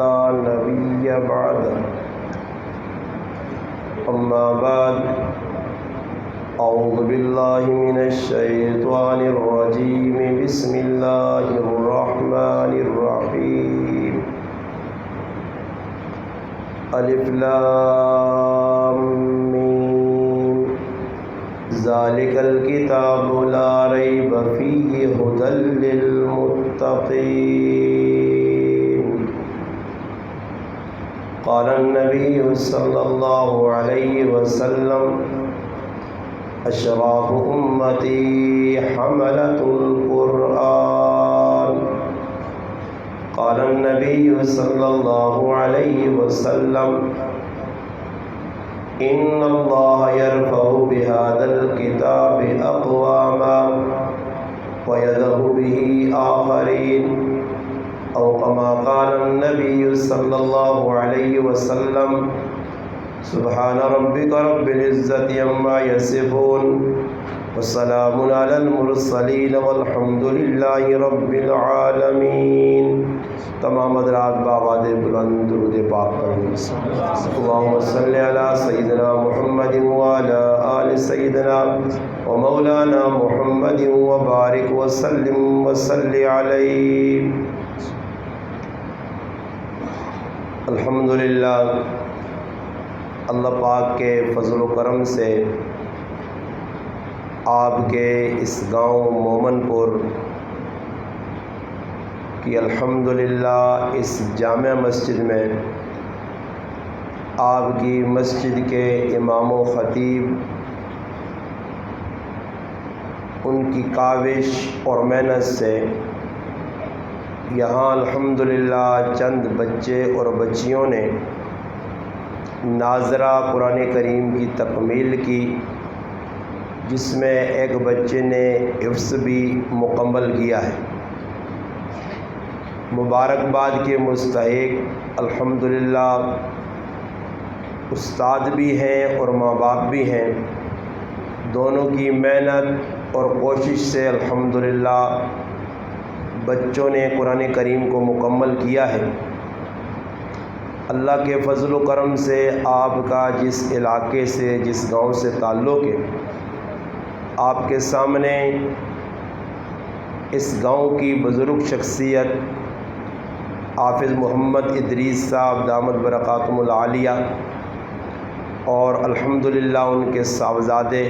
لا نبي بعده أما بعد أعوذ بالله من الشيطان الرجيم بسم الله الرحمن الرحيم الف لام میم ذلك الكتاب لا ريب فيه هدى للمتقين قال النبي صلى الله عليه وسلم أشراف أمتي حملة القرآن قال النبي صلى الله عليه وسلم إن الله يرفع بهذا الكتاب أقواما ويذهب به آخرين أو كما قال النبي صلى الله عليه وسلم سبحان ربك رب العزة عما يصفون والسلام على المرسلين والحمد لله رب العالمين. تمام حضرات بآواز بلند درود پاک پڑھیں. اللهم صل على سيدنا محمد وعلى آل سيدنا ومولانا محمد وبارك وسلم وصل عليه. الحمدللہ اللہ پاک کے فضل و کرم سے آپ کے اس گاؤں مومن پور کی الحمدللہ اس جامع مسجد میں آپ کی مسجد کے امام و خطیب ان کی کاوش اور محنت سے یہاں الحمدللہ چند بچے اور بچیوں نے ناظرہ قرآن کریم کی تکمیل کی، جس میں ایک بچے نے حفظ بھی مکمل کیا ہے. مبارکباد کے مستحق الحمدللہ استاد بھی ہیں اور ماں باپ بھی ہیں. دونوں کی محنت اور کوشش سے الحمدللہ بچوں نے قرآن کریم کو مکمل کیا ہے. اللہ کے فضل و کرم سے آپ کا جس علاقے سے جس گاؤں سے تعلق ہے، آپ کے سامنے اس گاؤں کی بزرگ شخصیت حافظ محمد ادریس صاحب دامت برکاتہم العالیہ اور الحمدللہ ان کے صاحبزادے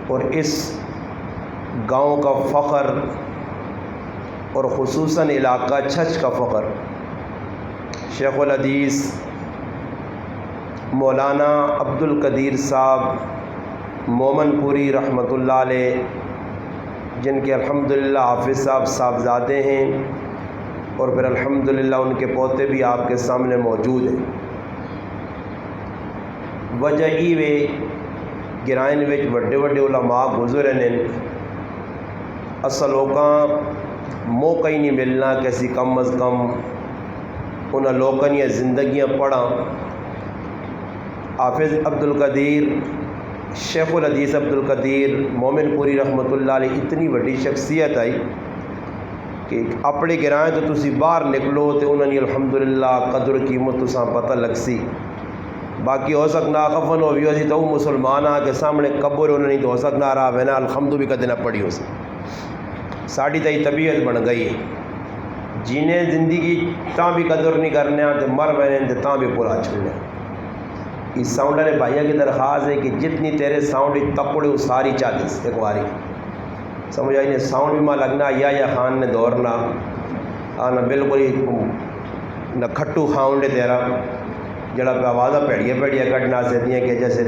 اور اس گاؤں کا فخر اور خصوصاً علاقہ چھچ کا فخر شیخ الحدیث مولانا عبدالقدیر صاحب مومن پوری رحمۃ اللہ علیہ، جن کے الحمدللہ حافظ صاحب صاحبزادے ہیں اور پھر الحمدللہ ان کے پوتے بھی آپ کے سامنے موجود ہیں. وجہ وے گرائن وچ وڈے وڈے علماء گزرے نے، اصل لوکاں موقع ہی نہیں ملنا کہ اسی کم از کم انہاں لوکاں دیاں زندگیاں پڑھاں. حافظ عبدالقدیر شیخ الحدیث عبدالقدیر مومن پوری رحمۃ اللہ علیہ اتنی بڑی شخصیت آئی کہ اپنے گرائیں تو تسی باہر نکلو تو انہوں نے الحمدللہ قدر قیمت تساں پتہ لگ سی. باقی ہو سکنا خفن ہو بھی سی تو مسلمان آ کے سامنے قبر انہوں نے تو ہو سکنا رہا ہے نا الحمد بھی کدے نہ پڑھی ہو سی. ساڑی تئی طبیعت بن گئی ہے جینے زندگی تاں بھی قدر نہیں کرنے تو مر بہنے تاں بھی پورا چھڑنے. اس ساؤنڈ نے بھائیہ کی درخواست ہے کہ جتنی تیرے ساؤنڈ تکڑے وہ ساری چالیس ایک باری سمجھ آئی نہیں. ساؤنڈ بھی ماں لگنا یا خان نے دورنا آنا بالکل ہی نہ کھٹو خاؤنڈ ہے تیرا جڑا پہ آوازہ پیڑیاں کٹنا سیدیاں کہ جیسے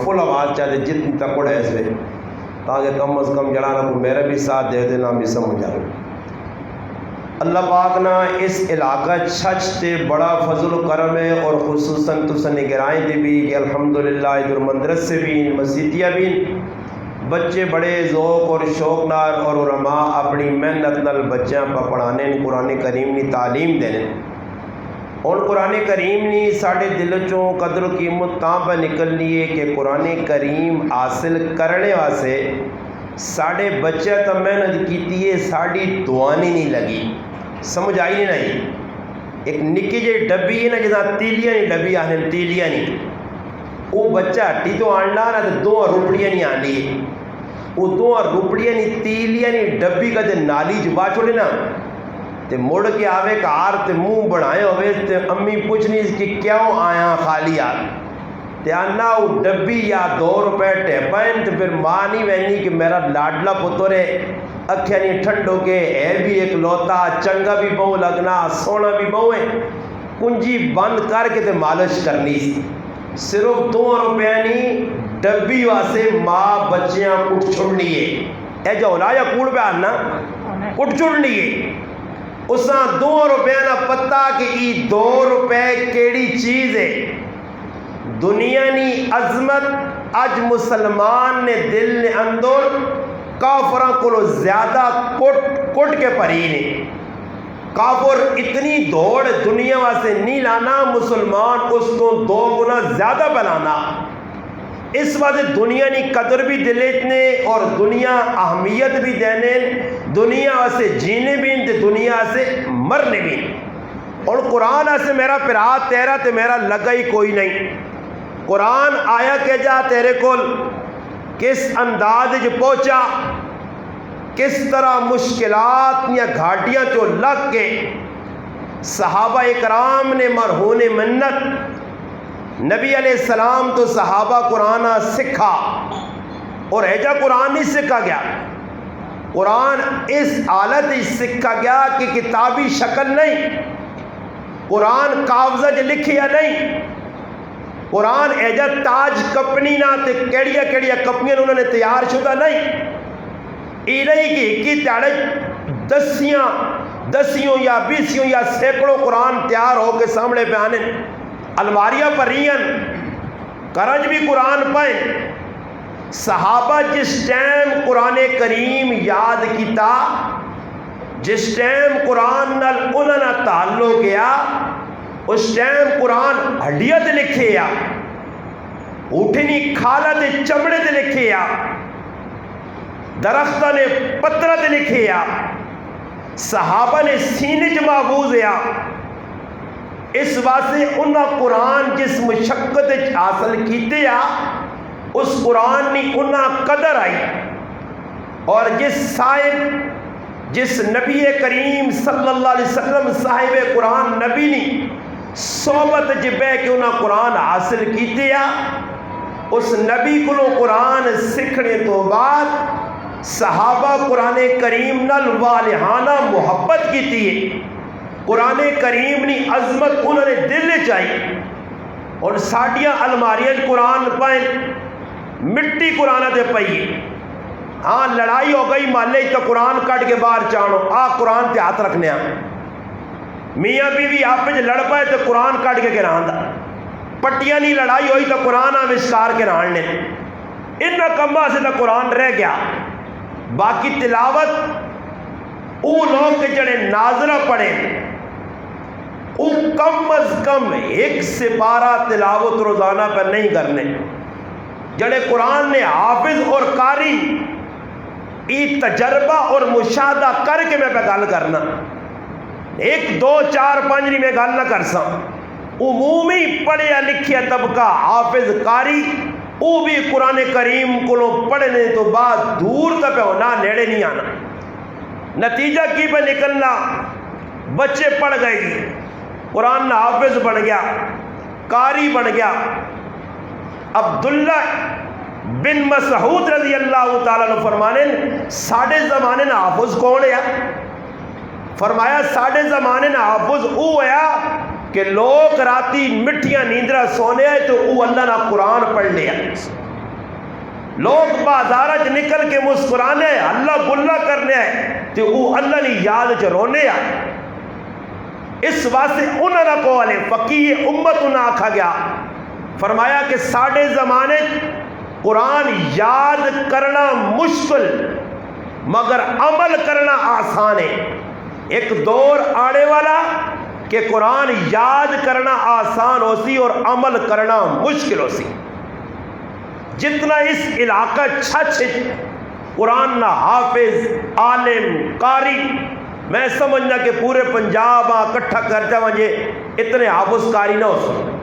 فل آواز چاہتے جتنی تکڑ ہے اس میں تاکہ کم از کم جڑا نہ میرا بھی ساتھ دے دینا بھی سمجھ آئے. اللہ پاک نہ اس علاقہ چھچ تے بڑا فضل و کرم ہے اور خصوصاً تسن نگرائیں دے بھی کہ الحمدللہ ادھر مدرسے بھی مسجدیہ بھی بچے بڑے ذوق اور شوق نال اور علماء اپنی محنت نال بچیاں پہ پڑھانے قرآن کریم کی تعلیم دینے. اور قرآن کریم نے ساڑھے دل چوں قدر و قیمت تاں پہ نکلنی ہے کہ قرآن کریم حاصل کرنے واسے ساڑھے بچے تو محنت کیتی ہے ساڑھی دعانی نہیں لگی سمجھ آئی نہیں؟ ایک نکی جی ڈبی ہے نا جہاں تیلیاں نہیں ڈبی آنے تیلیاں نہیں، وہ بچہ ہٹی تو آنڈا نا تو 2 روپڑیاں نہیں آنڈی، وہ 2 روپڑیاں نہیں تیلیاں نہیں ڈبی کا تے نالی جبا چھوڑے نا تے مڑ کے آوے کار تے منہ بنائے ہوئے تے امی پوچھنی اس کی کیوں آیا خالی آ تے آنا وہ ڈبی یا 2 روپے ٹیپائن تے پھر ماں نہیں وینی کہ میرا لاڈلا پتر ہے اکھیا نہیں ٹھنڈو کے ہے بھی ایک لوتا چنگا بھی بہو لگنا سونا بھی بہو ہے کنجی بند کر کے تے مالش کرنی سی صرف 2 روپے نہیں ڈبی واسے ماں بچیاں کٹ چھڑنی ہے اے جو اولا یا کوڑ پہ آنا کٹ چھڑنی ہے اساں 2 روپے نہ پتہ کہ ای 2 روپے کیڑی چیز ہے دنیا نی عظمت اج مسلمان نے دل نے اندر کافراں کو زیادہ کٹ کے پری نے کافر اتنی دوڑ دنیا واسے نہیں لانا مسلمان اس کو 2 گنا زیادہ بنانا اس واسطے دنیا نی قدر بھی دلیتنے اور دنیا اہمیت بھی دینے دنیا سے جینے بھی تے دنیا سے مرنے بھی اور قرآن سے میرا پرا تیرا تے میرا لگا ہی کوئی نہیں قرآن آیا کہ جا تیرے کول کس انداز جو پہنچا کس طرح مشکلات یا گھاٹیاں چو لگ کے صحابہ اکرام نے مرہون منت نبی علیہ السلام تو صحابہ قرآن سکھا اور ایجا قرآن نہیں سکھا گیا قرآن اس حالت سکھا گیا کہ کتابی شکل نہیں قرآن کاغذ لکھیا نہیں قرآن ایجا تاج کپنی نہ تے کیڑیا کیڑیا کپنیاں انہوں نے تیار شدہ نہیں ای نہیں کہ کی تیارے دسیوں یا 20 یا سینکڑوں قرآن تیار ہو کے سامنے پہ آنے الماریاں پر ریئن کرج بھی قرآن پائیں صحابہ جس ٹائم قرآن کریم یاد کیتا جس ٹائم قرآن نال انہوں نے تعلق گیا اس ٹائم قرآن ہڈیاں تے لکھے یا اٹھنی کھالا تے چمڑے تے لکھے یا درختہ نے پترہ تے لکھے یا صحابہ نے سینے چ محفوظ یا اس واسطے انہاں قرآن جس مشقت حاصل کیتے یا اس قرآن نے انہاں قدر آئی اور جس نبی کریم صلی اللہ علیہ وسلم صاحب قرآن نبی نے صحبت جبے کہ انہاں قرآن حاصل کیتے یا اس نبی کو قرآن سکھنے تو بعد صحابہ قرآن کریم نال والہانہ محبت کیتی ہے قرآن کریم نی عظمت انہوں نے دل چاہی اور ساڑیاں الماریاں قرآن پائیں مٹی قرآن دے پئی ہاں لڑائی ہو گئی مالے تو قرآن کٹ کے باہر چانو قرآن تے ہاتھ رکھنے میاں بیوی آپ لڑ پائے تو قرآن کٹ کے گران دا پٹیاں نہیں لڑائی ہوئی تو قرآن آوشکار کے راننے ان کمبا سے تو قرآن رہ گیا باقی تلاوت او لوگ کے جڑے ناظرہ پڑھے او کم از کم 1 سے 12 تلاوت روزانہ پر نہیں کرنے جڑے قرآن نے حافظ اور قاری ای تجربہ اور مشاہدہ کر کے میں پہ گل کرنا 1 2 4 5 نہیں میں گل نہ کر سا عمومی پڑھیا لکھیا طبقہ حافظ قاری او بھی قرآن کریم کو پڑھنے تو بعد دور تک ہونا نیڑے نہیں آنا نتیجہ کی پہ نکلنا بچے پڑھ گئے گی قرآن حافظ بن گیا قاری بن گیا عبداللہ بن مسعود رضی اللہ تعالیٰ نے فرمانے ساڑھے زمانے نہ حافظ کون ہے فرمایا ساڑھے زمانے نہ حافظ او ہے کہ لوگ راتی مٹھیاں نیندرہ سونے آئے تو او اللہ نہ قرآن پڑھ لیا لوگ بازارج نکل کے مسکرانے آئے اللہ گلہ کرنے آئے تو او اللہ نے یاد چ رونے آئے اس واسطے انہوں نے کہا فقیہ امت انہوں نے آکھا گیا فرمایا کہ ساڑھے زمانے قرآن یاد کرنا مشکل مگر عمل کرنا آسان ہے ایک دور آنے والا کہ قرآن یاد کرنا آسان ہو سی اور عمل کرنا مشکل ہو سی جتنا اس علاقہ چھچ قرآن نہ حافظ عالم قاری میں سمجھنا کہ پورے پنجاب کٹھا کر جا جے اتنے حافظ کاری نہ ہو سکتے،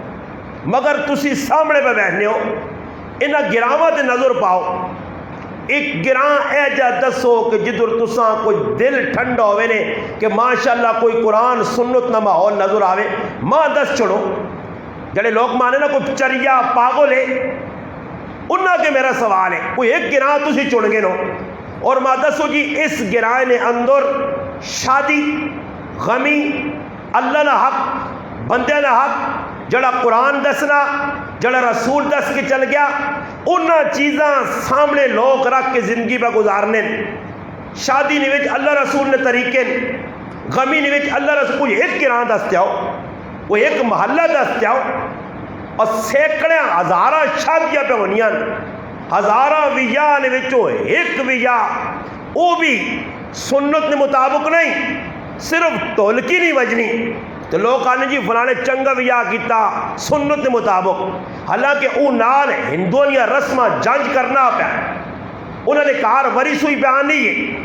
مگر تسی سامنے پہ بیٹھنے ہو، انہاں گراواں تے نظر پاؤ، ایک گراں اے جا دسو کہ جدر تساں کوئی دل ٹھنڈا ہوئے نے کہ ماشاءاللہ کوئی قرآن سنت نہ ماحول نظر آوے، ماں دس چھوڑو جڑے لوگ مانے نا کوئی چریا پاگل ہے، انہاں کے میرا سوال ہے، کوئی ایک گراں تسی چڑ گے نو اور ماں دسو جی اس گراں نے اندر شادی غمی اللہ نہ حق بندے نہ حق جڑا قرآن دسنا جڑا رسول دس کے چل گیا انہاں چیزاں سامنے لوگ رکھ کے زندگی پہ گزارنے، شادی نیوچ اللہ رسول نے طریقے، غمی نیوچ اللہ رسول، کوئی ایک گراں دستے آؤ، کوئی ایک محلہ دستے آؤ، اور سینکڑے ہزارہ شادیاں پہ ہونیاں، ہزارہ ویاہ نے وچوں ایک ویاہ وہ بھی سنت نے مطابق نہیں، صرف ٹولکی نہیں وجنی تو لوگ آنے جی فلانے چنگا ویاہ کیتا سنت نے مطابق، حالانکہ او نال ہندوؤں یا رسمہ جنج کرنا پیا، انہوں نے کار وری سوئی بیان نہیں ہے،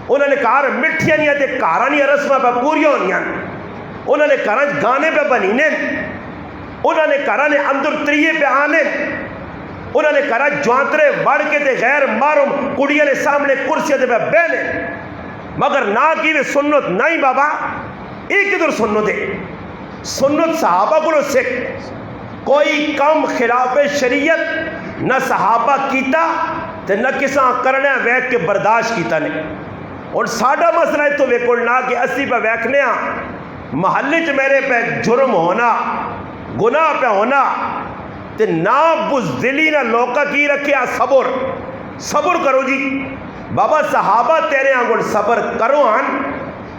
انہوں نے کار مٹھیاں نہیں تے کارانی رسمہ پہ پوری ہونیاں، انہوں نے کار گانے پہ بنینے، انہوں نے کار نے اندر تریے پہ آنے، انہوں نے کہا جوانترے بڑھ کے تے غیر معروم کڑیاں نے سامنے کرسیاں تے پہ بینے، مگر نہ کی وہ سنت نہیں بابا، ایک ادھر سنت ہے، سنت صحابہ کو سکھ کوئی کم خلاف شریعت نہ صحابہ کیتا تے نہ کساں کرنے ویک کے برداشت کیتا نہیں، اور ساڑھا مسئلہ ہے تو ویکڑنا کہ اسی پہ ویکنے محلے چ میرے پہ جرم ہونا گناہ پہ ہونا تے نا بزدلی نہ لوکا کی رکھیا صبر کرو جی بابا، صحابہ تیرے آنگوڑ صبر کرو آن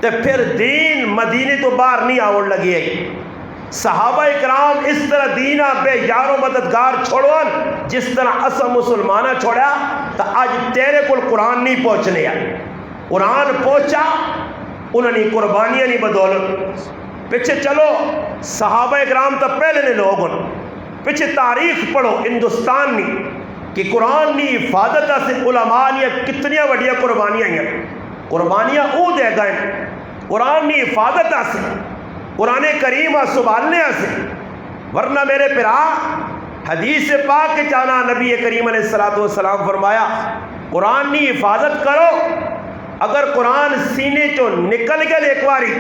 تے پھر دین مدینے تو باہر نہیں آوڑ لگی ہے، صحابہ اکرام اس طرح دینہ بے یار و مددگار چھوڑوان جس طرح اسا مسلمانہ چھوڑیا تا آج تیرے کل قرآن نہیں پہنچنے ہیں، قرآن پہنچا انہوں نے قربانیاں نہیں بدولت، پیچھے چلو صحابہ اکرام تا پہلے نے لوگوں پیچھے تاریخ پڑھو ہندوستان نہیں کہ قرآن نہیں حفاظت سے علماء نے کتنیاں وڈیاں قربانیاں ہیں، قربانیاں او دے گئے قرآن نہیں حفاظت سے قرآن کریم سنبھالنے سے، ورنہ میرے پرا حدیث پاک کے جانا نبی کریم علیہ السلام فرمایا قرآن نہیں حفاظت کرو، اگر قرآن سینے چو نکل گئے ایک باری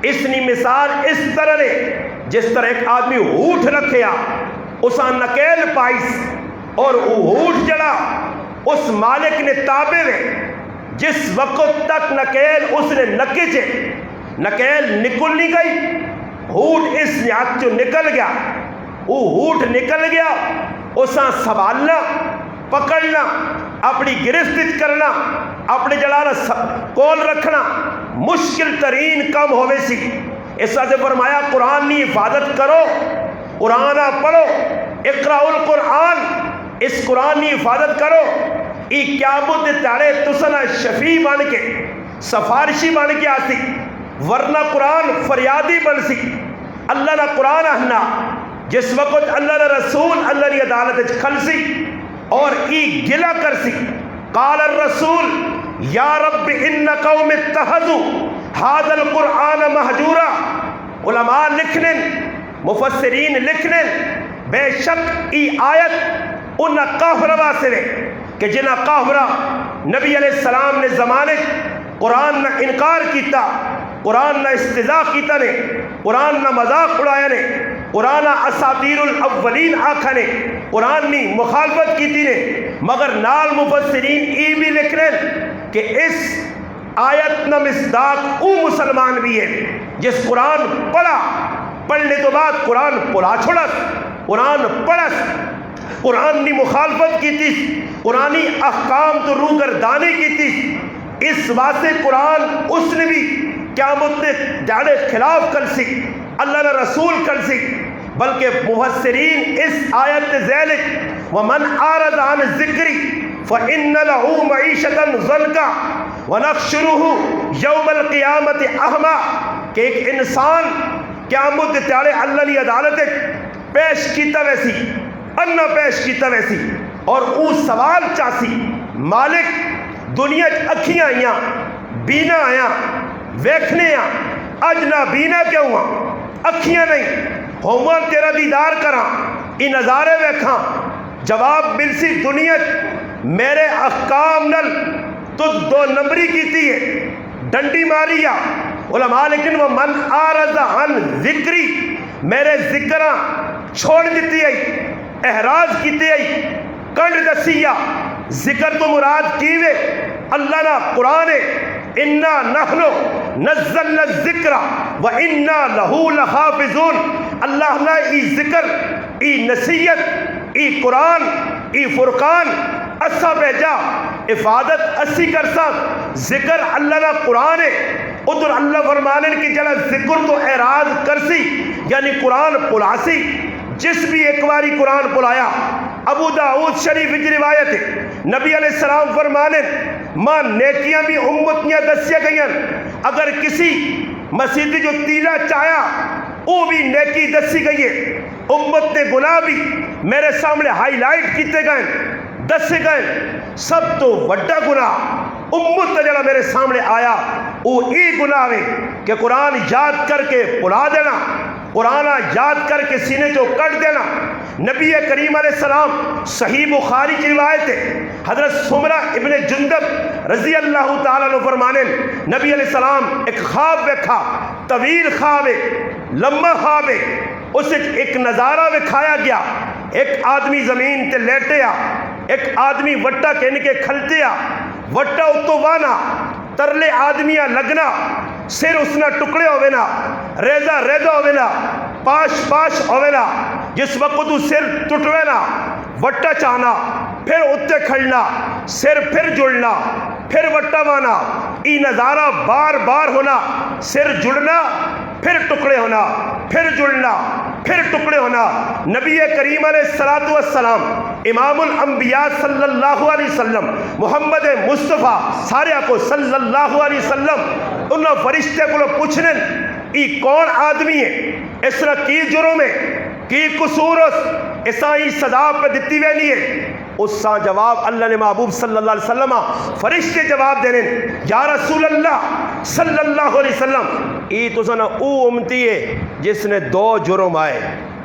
اس نی مثال اس طرح لے جس طرح ایک آدمی ہوٹ رکھیا اسا نکیل پائیس اور ہوٹ جڑا اس مالک نے تابے میں جس وقت تک نکیل اس نے نکچے نکیل نکل نہیں گئی، ہوٹ اس نے ہاتھ جو نکل گیا، وہ ہوٹ نکل گیا اسا سنبھالنا پکڑنا اپنی گرفت کرنا اپنے جلالہ کول رکھنا مشکل ترین کام ہوئے سی، اس سے فرمایا قرآن نہیں حفاظت کرو، قرآن پڑھو، اقرأ القرآن، اس قرآن نہیں حفاظت کرو، ای قیامت تارے تسنا شفیع بن کے سفارشی بن کے آتی، ورنہ قرآن فریادی بن سی، اللہ نہ قرآن اہنا جس وقت اللہ نہ رسول اللہ نے عدالت کھل سی اور ای گلہ کر سی، قال الرسول یا رب ان قوم اتخذوا هذا القرآن مہجورا، علماء لکھنے مفسرین لکھنے بے شک ای آیت ان قہرہ سے کہ جنہ قہرہ نبی علیہ السلام نے زمانے قرآن نہ انکار کیتا، قرآن نہ استضاء کیتا نے، قرآن نہ مذاق اڑایا نے، قرآن اساطیر الاولین آکھا نے، قرآن نے مخالفت کی تھی نے، مگر نال مفسرین ای بھی لکھ رہے کہ اس آیت نہ مصداق او مسلمان بھی ہے جس قرآن پڑھا، پڑھنے تو بعد قرآن پڑھا چھوڑا، قرآن پڑھا، قرآن نے مخالفت کی تھی، قرآنی احکام تو روگردانی کی تھی، اس واسطے قرآن اس نے بھی قیامت نے جاڑے خلاف کر سی، اللہ نے رسول کر سی، بلکہ مفسرین اس آیت ذیلک ومن آرد عن ذکری فإن له معیشتا ضنکا ونحشره یوم القیامت احما، کہ ایک انسان قیامت تیارے اللہ نے عدالت پیش کیتا ویسی انہ پیش کیتا ویسی اور او سوال چاسی مالک دنیا اکھیاں آیاں بینا آیاں ویکھنے آ اج نابینا کیوں آ اکھیاں نہیں ہوواں تیرا دیدار کراں ای نظارے ویکھاں جواب ملسی دنیا میرے احکام نل تو دو نمبری کیتی ہے ڈنڈی ماری آ علماء لیکن وہ من آرز عن ذکری میرے ذکراں چھوڑ دیتی ہے احراز کیتی ہے کنڈ دسیا ذکر تو مراد کیوے اللہ نا قرآن انا نحنو نزلنا الذکر و انا لہو لحافظون اللہ نا ای ذکر ای نصیحت ای قرآن ای فرقان اسا بھیجا افادت اسی کرسا ذکر اللہ نا قرآن ہے ادھر اللہ فرمانے کی جلا ذکر تو اعراض کرسی یعنی قرآن پلاسی جس بھی ایک باری قرآن پلایا ابو داؤد شریف کی روایت ہے نبی علیہ السلام فرمانے ماں نیکیاں بھی امتیاں دسیا گئی اگر کسی مسیح جو تیلا چایا وہ بھی نیکی دسی گئی ہے امت نے گناہ بھی میرے سامنے ہائی لائٹ کیتے گئے دسے گئے سب تو وڈا گناہ امت جڑا میرے سامنے آیا وہ ای گناہ ہے کہ قرآن یاد کر کے بلا دینا قرآن یاد کر کے سینے جو کٹ دینا نبی کریم علیہ السلام صحیح بخاری کی روایت ہے حضرت سمرہ ابن جندب رضی اللہ تعالیٰ عنہ فرمانے نبی علیہ السلام ایک خواب دیکھا طویل خواب ہے لمبا خواب ہے اسے ایک نظارہ دکھایا گیا ایک آدمی زمین تے لیٹے آ ایک آدمی وٹا کہنے کے کھلتے آ وٹا اتو وانا ترلے آدمیاں لگنا سر اسنا ٹکڑے ہوئے نا ریزہ ریزہ ہوئے نا پاش پاش ہوئے نا جس وقت تو سر ٹوٹوے نا وٹا چانا پھر اتے کھڑنا سر پھر جڑنا پھر وٹا وانا ای نظارہ بار بار ہونا سر جڑنا پھر ٹکڑے ہونا پھر جڑنا پھر ٹکڑے ہونا نبی کریم علیہ السلام امام الانبیاء صلی اللہ علیہ وسلم محمد مصطفیٰ سارے کو صلی اللہ علیہ وسلم انہوں فرشتے کو پوچھنے ای کون آدمی ہے اس طرح کی جرم ہے کی قصور اسا ہی سزا پہ دیتی وینی ہے اس سا جواب اللہ نے محبوب صلی اللہ علیہ وسلم فرشتے جواب دینے یا رسول اللہ صلی اللہ علیہ وسلم ای تو سنا او امتی ہے جس نے دو جرم آئے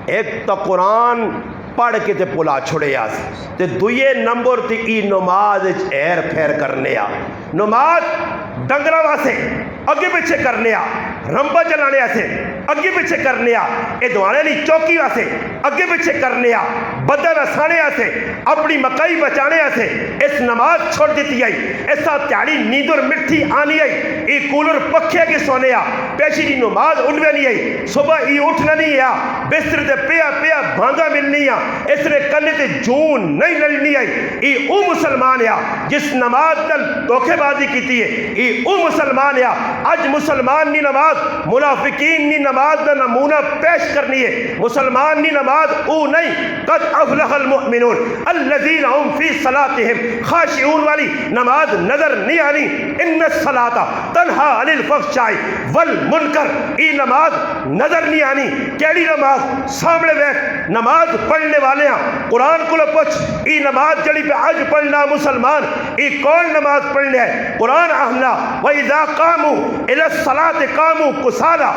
ایک تو قرآن پڑھ کے تے پلا چھوڑے آس تے دوئے نمبر تے ای نماز ایر پھیر کرنے آ نماز ڈنگرہ واسے اگے پیچھے کرنے آ رمبا چلانے آسے اگے پیچھے کرنے آ اے دوانے لی چوکی واسے اگے پیچھے کرنے آ بدن اسانے آسے اپنی مکائی بچانے آسے اس نماز چھوڑ دیتی آئی ایسا تیاری نیندر مٹھی آنی آئی ای کولر پکھے کے سونے آ پیشی دی نماز اٹھوے نہیں آئی صبح ای اٹھنا نہیں آ بستر دے پیا پیا بھانگا ملنی آ اس نے کنے تے جون نہیں لڑنی آئی ای او مسلمان آ جس نماز نل دھوکے بازی کیتی ہے ای او مسلمان آ اج مسلمان نی نماز منافقین نی نماز دا نمونہ پیش کرنی ہے مسلمان نی نماز او نہیں قد افلح المؤمنون الذین هم فی صلاتهم خاشعون والی نماز نظر نہیں آنی ان الصلاۃ تنہا عن الفحشاء والمنکر ای نماز نظر نہیں آنی کیڑی نماز سامنے بیٹھ نماز پڑھنے والے ہیں قرآن کو پوچھ ای نماز جڑی پہ اج پڑھنا مسلمان ای کون نماز پڑھنے ہے قرآن اہلا وَإِذَا قَامُوا إِلَى الصَّلَاةِ قَامُوا كُسَالَىٰ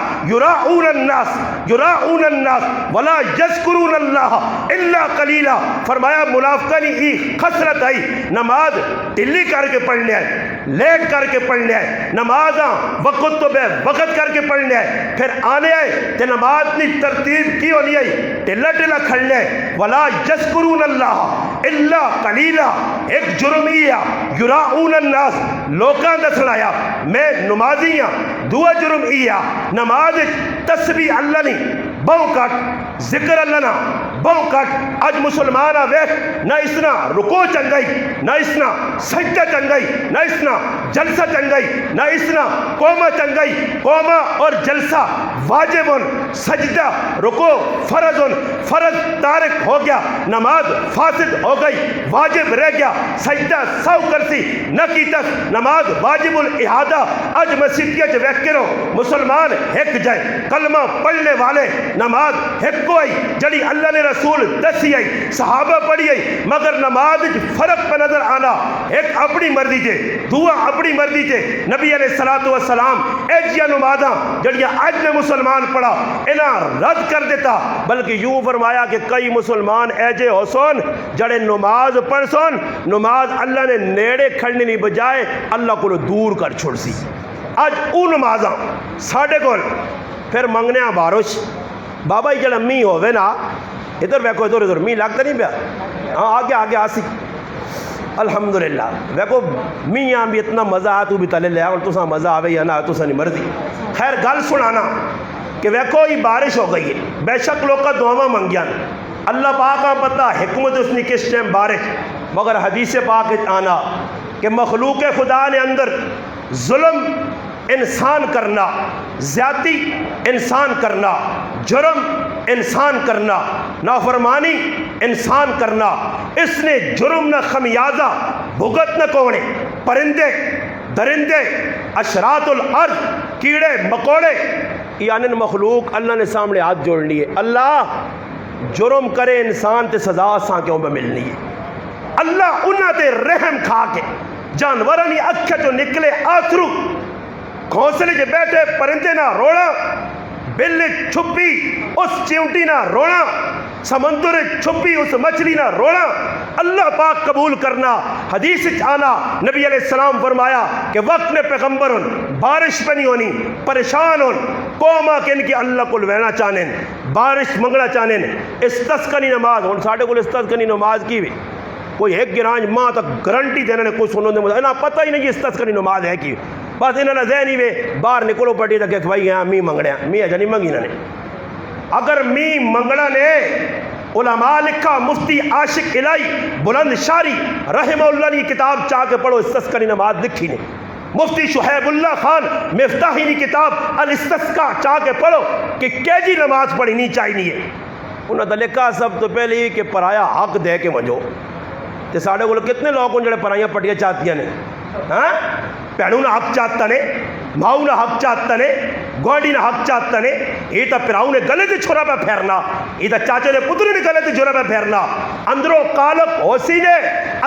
يُرَاءُونَ النَّاسَ وَلَا يَذْكُرُونَ اللَّهَ إِلَّا قَلِيلًا فرمایا منافقانی ای خسرت آئی نماز ڈلی کر کے پڑھنے ہے لیٹ کر کے پڑھنے ہے نمازاں وقت تو بے وقت کر کے پڑھنے ہے پھر آنے آئے تے نماز نی ترتیب کی ہونی آئی ٹلا ٹلا کھڑنے وَلَا يَذْكُرُونَ اللَّهَ إِلَّا قَلِيلًا ایک جرم ہی ہے یُرَاءُونَ النَّاسَ لوکاں دسڑایا میں نمازی ہاں دعا جرم ہی ہے نماز تسبیح اللہ نہیں بہو کٹ ذکر اللہ نہ بہو کٹ اج مسلمان ویکھ نہ اسنا رکوع چنگائی نہ اسنا سجدہ چنگائی نہ اسنا جلسہ چنگائی نہ اسنا قومہ چنگائی قومہ اور جلسہ واجب سجدہ رکوع فرض تارک ہو گیا نماز فاسد ہو گئی واجب رہ گیا سجدہ سو کرسی نہ کی تک نماز واجب الاحادہ اج مسجدیہ جو ویکھ کرو مسلمان ایک جائے کلمہ پڑھنے والے نماز ایک کو آئی جڑی اللہ نے رسول دسی آئی صحابہ پڑھی آئی مگر نماز فرق پہ نظر آنا ایک اپنی مرضی جے دعا اپنی مرضی تے نبی علیہ الصلوۃ والسلام ایجیاں نمازاں جڑیاں اج نے مسلمان پڑھا انہاں رد کر دیتا، بلکہ یوں فرمایا کہ کئی مسلمان ایجے ہو سن جڑے نماز پڑھ سن، نماز اللہ نے نیڑے کھڑنے نہیں بجائے اللہ کو دور کر چھوڑ سی۔ اج او نمازاں ساڈے کول پھر منگنے بارش بابا جڑا می ہوے نا ادھر ویکھو ادھر می لگتا نہیں پیا، ہاں آگے آسی الحمدللہ ویکھو میاں بھی اتنا مزہ آ تو بھی تلے لیا اور تساں مزہ آوے یا نہ تساں نہیں مرضی۔ خیر گل سنانا کہ ویکھو یہ بارش ہو گئی ہے، بے شک لوگ دعاواں منگیاں اللہ پاک کا پتہ حکمت اس نے کس ٹائم بارش، مگر حدیث پاک آنا کہ مخلوق خدا نے اندر ظلم انسان کرنا، زیادتی انسان کرنا، جرم انسان کرنا، نافرمانی انسان کرنا، اس نے جرم نہ خمیازہ بھگت نہ کونے، پرندے درندے اشرات الارض کیڑے مکوڑے یعنی مخلوق اللہ نے سامنے ہاتھ جوڑ لیے، اللہ جرم کرے انسان تے سزا ساں کیوں پہ ملنی ہے، اللہ انہاں تے رحم کھا کے جانورانی اکھے تو نکلے آتھرو گھونسلے جو بیٹھے پرندے نہ رونا، بلی چھپی اس چیونٹی نہ رونا، سمندر چھپی اس مچھلی نہ رونا، اللہ پاک قبول کرنا۔ حدیث آنا نبی علیہ السلام فرمایا کہ وقت نے پیغمبر بارش پہ نہیں ہونی، پریشان ہون قوما کہ ان کی اللہ کو لوینا چاہنے بارش منگنا چاہنے استسقانی نماز ہون ساڑھے کو استسقانی نماز کی بھی کوئی ایک گرانج ماں تک گرنٹی دینے نے کوئی سنوں دے مجھے انہاں پتہ ہی نہیں استسقانی نماز ہے کی، بس انہوں نے ذہنی میں باہر نکلو پڑی تک کہ بھائی یہاں می منگنے می اجا نہیں منگی نے، اگر می منگنا نے علماء لکھا مفتی عاشق الہی بلند شاری رحمہ اللہ نے کتاب چاہ کے پڑھو استسقانی نماز لکھی نے، مفتی شہیب اللہ خان مفتاحی نے کتاب الاستسقاء چاہ کے پڑھو کہ کیجی نماز پڑھی نہیں چاہیے ہے، انہوں نے لکھا سب تو پہلے ہی کہ پرایا حق دے کے منجو تے ساڑھے کو کتنے لوگ ان جڑے پرائیاں پٹیاں چاہتیاں نے، ہاں پیڑوں نہ حق چاہتا نے، ماؤں نہ حق چاہتا نے، گوڑی نہ حق چاہتا نے، یہ تا پراؤں نے گلے تے چھوڑا پہ پھیرنا، یہ تا چاچے نے پترے نے گلے تے چھوڑا پہ پھیرنا، اندروں قالب ہوسی نے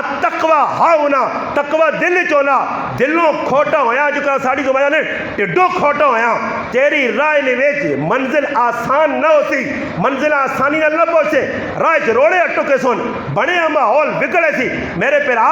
التقوی ہاؤنا تقوی دل چونا، دلوں کھوٹا ہویا جو کہ ساڑھی زمانہ نے ٹڈو کھوٹا ہویا، تیری رائے نے ویچ منزل آسان نہ ہوتی، منزل آسانی نہ پہنچے، رائے جروڑے اٹھو کے سن بڑے ماحول بگڑے سی میرے پیرا،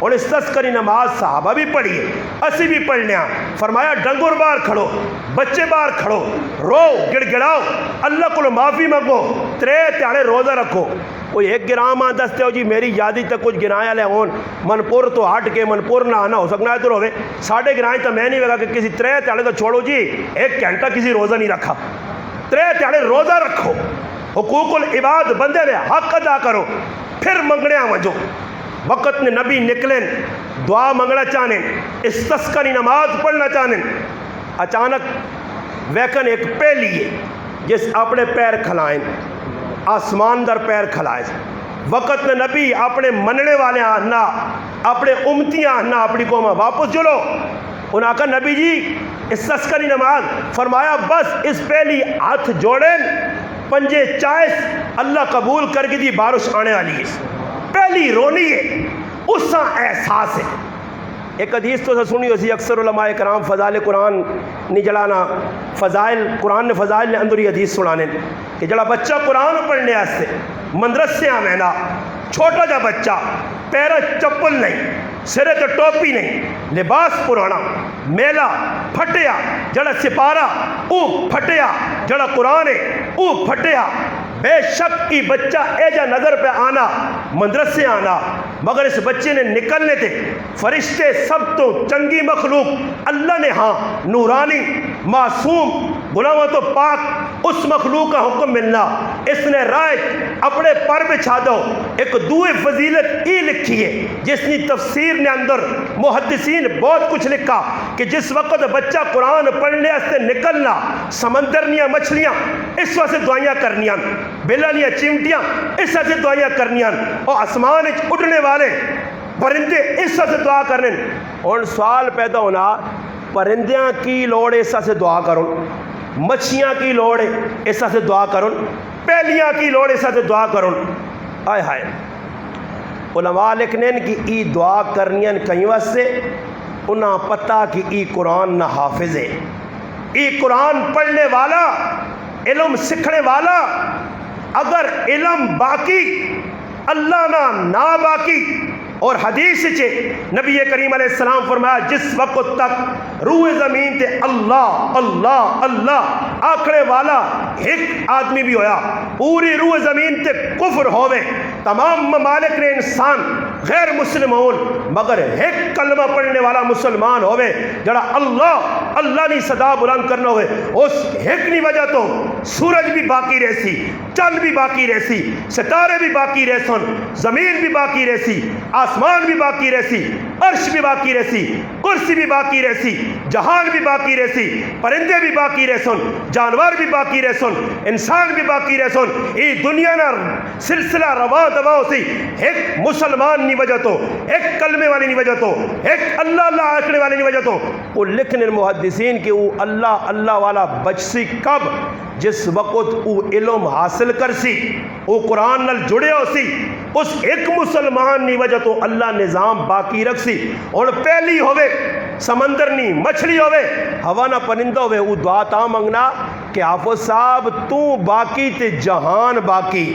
اور استسقائی نماز صحابہ بھی پڑھی ہے اسی بھی پڑھنے ہیں، فرمایا ڈنگر باہر کھڑو بچے باہر کھڑو رو گڑ گڑاؤ اللہ کو معافی مانگو 3 تیاڑے روزہ رکھو، کوئی ایک گرام دستے ہو جی میری یادی تک کچھ گرایا لے ہون منپور تو ہٹ کے منپور نہ آنا ہو سکنا ہے تو روے ساڑھے گرائیں تو میں نہیں لگا کہ کسی 3 تیاڑے تو چھوڑو جی 1 گھنٹہ کسی روزہ نہیں رکھا، 3 تیاڑے روزہ رکھو، حقوق العباد بندے نے حق ادا کرو، پھر منگنے آمجو، وقت نے نبی نکلیں دعا منگنا چاہنے استسقائی نماز پڑھنا چاہنے، اچانک ویکن ایک پہلی ہے جس اپنے پیر کھلائیں آسمان در پیر کھلائیں، وقت نے نبی اپنے مننے والے آنا اپنے امتیاں آنا اپنی قومہ واپس جلو، انہاں کہا نبی جی استسقائی نماز، فرمایا بس اس پہلی ہاتھ جوڑیں پنجے چائس اللہ قبول کر کے دی بارش آنے والی ہے، پہلی رونی ہے اس سے احساس ہے۔ ایک حدیث تو سنی ہوئی اکثر علماء کرام فضائل قرآن نہیں جلانا فضائل قرآن نے فضائل نے اندر ہی حدیث سنانے کہ جڑا بچہ قرآن پڑھنے آستے مدرسے آمینا چھوٹا جا بچہ پیرہ چپل نہیں سرے تو ٹوپی نہیں لباس پرانا میلا پھٹیا جڑا سپارہ او پھٹیا جڑا قرآن ہے او پھٹیا، بے شک کی بچہ ایجا نظر پہ آنا مدرسے آنا، مگر اس بچے نے نکلنے تھے فرشتے سب تو چنگی مخلوق اللہ نے ہاں نورانی معصوم غلامہ تو پاک اس مخلوق کا حکم ملنا، اس نے رائے اپنے پر بچھا دو۔ ایک دوئے فضیلت ہی لکھی ہے جس نے تفسیر نے اندر محدثین بہت کچھ لکھا کہ جس وقت بچہ قرآن پڑھنے سے نکلنا سمندرنیاں مچھلیاں اس وقت سے دعائیاں کرنیاں، بلانیاں چمٹیاں اس وقت سے دعائیاں کرنیاں، اور آسمان اٹھنے والے پرندے اس وقت سے دعا کرنے، اور سوال پیدا ہونا پرندیاں کی لوڑ اس وقت سے دعا کرو، مچھیاں کی لوڑ اس وقت سے دعا کرو، پہلیاں کی لوڑ اس وقت سے دعا کرو، آئے ہائے علماء لکھنے کی ای دعا کرنیاں کہیں واسطے انہاں پتہ کہ ای قرآن نہ حافظ ہے، ای قرآن پڑھنے والا، علم سکھنے والا، اگر علم باقی اللہ نہ باقی۔ اور حدیث چے نبی کریم علیہ السلام فرمایا جس وقت تک روح زمین تے اللہ اللہ اللہ آکھنے والا ایک آدمی بھی ہویا، پوری روح زمین تے کفر ہوئے، تمام ممالک نے انسان غیر مسلم ہون، مگر ایک کلمہ پڑھنے والا مسلمان ہوئے جڑا اللہ اللہ نہیں صدا بلند کرنا ہوئے، اس ایک نہیں وجہ تو سورج بھی باقی رہسی، چند بھی باقی رہسی، ستارے بھی باقی رہسن، زمین بھی باقی رہسی، آسمان بھی باقی رہسی، عرش بھی باقی رہسی، کرسی بھی باقی رہسی، جہان بھی باقی رہسی، پرندے بھی باقی رہسن، جانور بھی باقی رہسن، انسان بھی باقی رہسن، ای دنیا نا سلسلہ رواں دواں سی ایک مسلمان نہیں وجہ تو، ایک کلمے والی نہیں وجہ تو، ایک اللہ اللہ آکھنے والی نہیں وجہ تو۔ وہ لکھنے محدثین کہ وہ اللہ اللہ والا بچسی کب؟ جس وقت وہ علم حاصل کرسی، وہ قرآن نال جڑے ہو سی، اس ایک مسلمان نہیں وجہ تو اللہ نظام باقی رکھ سی۔ اور پہلی ہوئے سمندر نہیں مچھلی ہوئے ہوا نہ پرندہ ہوئے، وہ دعا تا منگنا کہ حافظ صاحب تو باقی تے جہان باقی،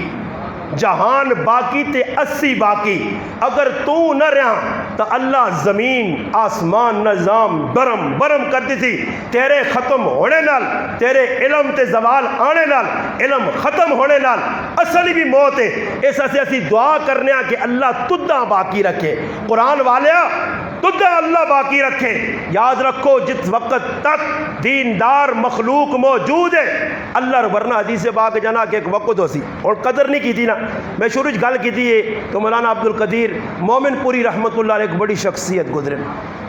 جہان باقی تے اسی باقی، اگر تو نہ رہا تو اللہ زمین آسمان نظام برم برم کر دی تھی، تیرے ختم ہونے نال، تیرے علم تے زوال آنے نال، علم ختم ہونے نال اصلی بھی موت ہے۔ اس سے اسی دعا کرنے کہ اللہ تدہ باقی رکھے، قرآن والیا تدہ اللہ باقی رکھے۔ یاد رکھو جس وقت تک دیندار مخلوق موجود ہے اللہ ورنہ حدیث پاک جانا کہ ایک وقت ہو سی اور قدر نہیں کی تھی نا۔ میں شروع گل کی تھی تو مولانا عبد القدیر مومن پوری رحمت اللہ علیہ ایک بڑی شخصیت گزرے،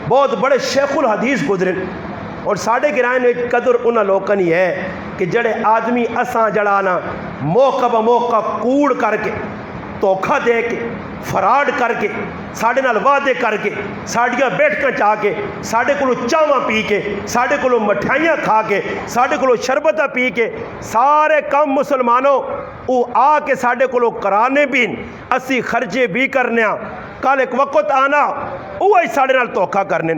بہت بڑے شیخ الحدیث گزرے، اور ساڑھے گرائیں میں قدر انہاں لوگوں ہی ہے کہ جڑے آدمی اساں جڑانا موقع بموقع کوڑ کر کے، دھوکھا دے کے، فراڈ کر کے، ساڑھے نال وعدے کر کے، ساڑھیاں بیٹھ کر چاہ کے، ساڑھے کلو چاواں پی کے، ساڑھے کلو مٹھائیاں کھا کے، ساڑھے کلو شربتہ پی کے، سارے کم مسلمانوں وہ آ کے ساڑھے کلو کرانے بھی اسی خرچے بھی کرنے، کل ایک وقت آنا وہی ساڑھے نال دھوکھا کرنے،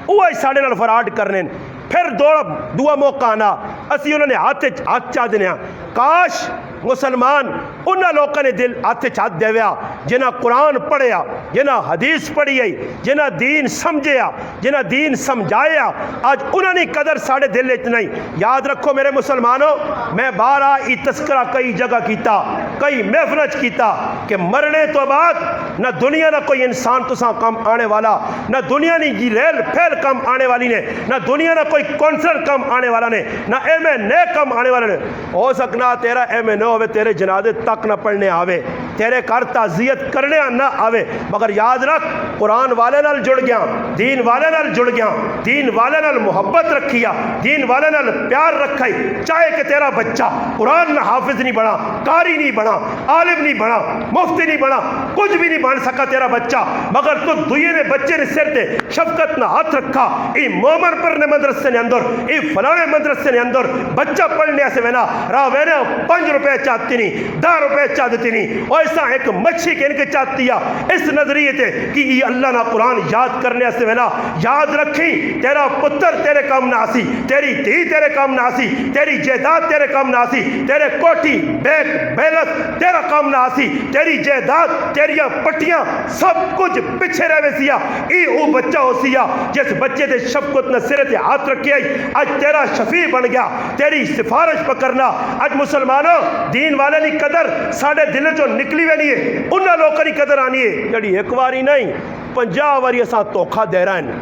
وہی ساڑھے نال فراڈ کرنے، پھر دعا موقع آنا اسی انہوں نے ہاتھ چاہ دینے۔ کاش مسلمان انہاں لوگوں نے دل ہاتھ ہاتھ دے ویا جنہاں قرآن پڑھیا، جنہاں حدیث پڑھی آئی، جنہاں دین سمجھیا، جنہاں دین سمجھایا، آج انہاں نے قدر ساڑھے دل اتنا ہی۔ یاد رکھو میرے مسلمانوں، میں بارہ ای تذکرہ کئی جگہ کیتا، کئی محفلج کیتا کہ مرنے تو بعد نہ دنیا نہ کوئی انسان تساں کم آنے والا، نہ دنیا نے جی ریل پھیل کم آنے والی نے، نہ دنیا نہ کوئی کونسلر کم آنے والا نے، نہ ایم این اے کم آنے والا نے۔ ہو سکنا تیرا ایم این اے ہوئے تیرے جنازے تک نہ پڑھنے آوے، تیرے گھر تعزیت کرنے نہ آوے، مگر یاد رکھ قرآن والے نال جڑ گیا، دین والے نال جڑ گیا، دین والے نال محبت رکھیا، دین والے نال پیار رکھائی، چاہے کہ تیرا بچہ قرآن نہ حافظ نہیں بنا، قاری نہیں بنا، عالم نہیں بنا، مفتی نہیں بنا، کچھ بھی نہیں بن سکا تیرا بچہ، مگر تو دوئے نے بچے نے سر تے شفقت نہ ہاتھ رکھا، ای مومن پر نے مدرسے نے اندر، ای فلانے مدرسے نے اندر بچہ پڑھنے سے وینا راہ وینا 5 روپے چاہتی نہیں، 10 روپے چاہتی نہیں، اور ایسا ایک مچھی کے ان کے چاہتی ہے اس نظریے تے کہ یہ اللہ نہ قرآن یاد کرنے سے وینا۔ یاد رکھی تیرا پتر تیرے کام نہ آسی، تیری دھی تیرے کام نہ آسی، تیری جائیداد تیرے کام نہ آسی، تیرے کوٹھی بیک بیلس تیرا کام نہ آسی، تیری جائیداد تیریاں پٹیاں سب کچھ پیچھے رہے سیا، ای او بچہ ہو سیا جس بچے دے شفقت نہ سرے تے ہاتھ رکھے آئی، آج تیرا شفیع بن گیا، تیری سفارش پکرنا۔ آج مسلمانوں دین والے نہیں قدر ساڑھے دل جو نکلی ہوئی نہیں ہے، انہاں لوگوں کی قدر آنی ہے جڑی ایک واری نہیں 50 واری اساں دھوکھا دے رہے ہیں،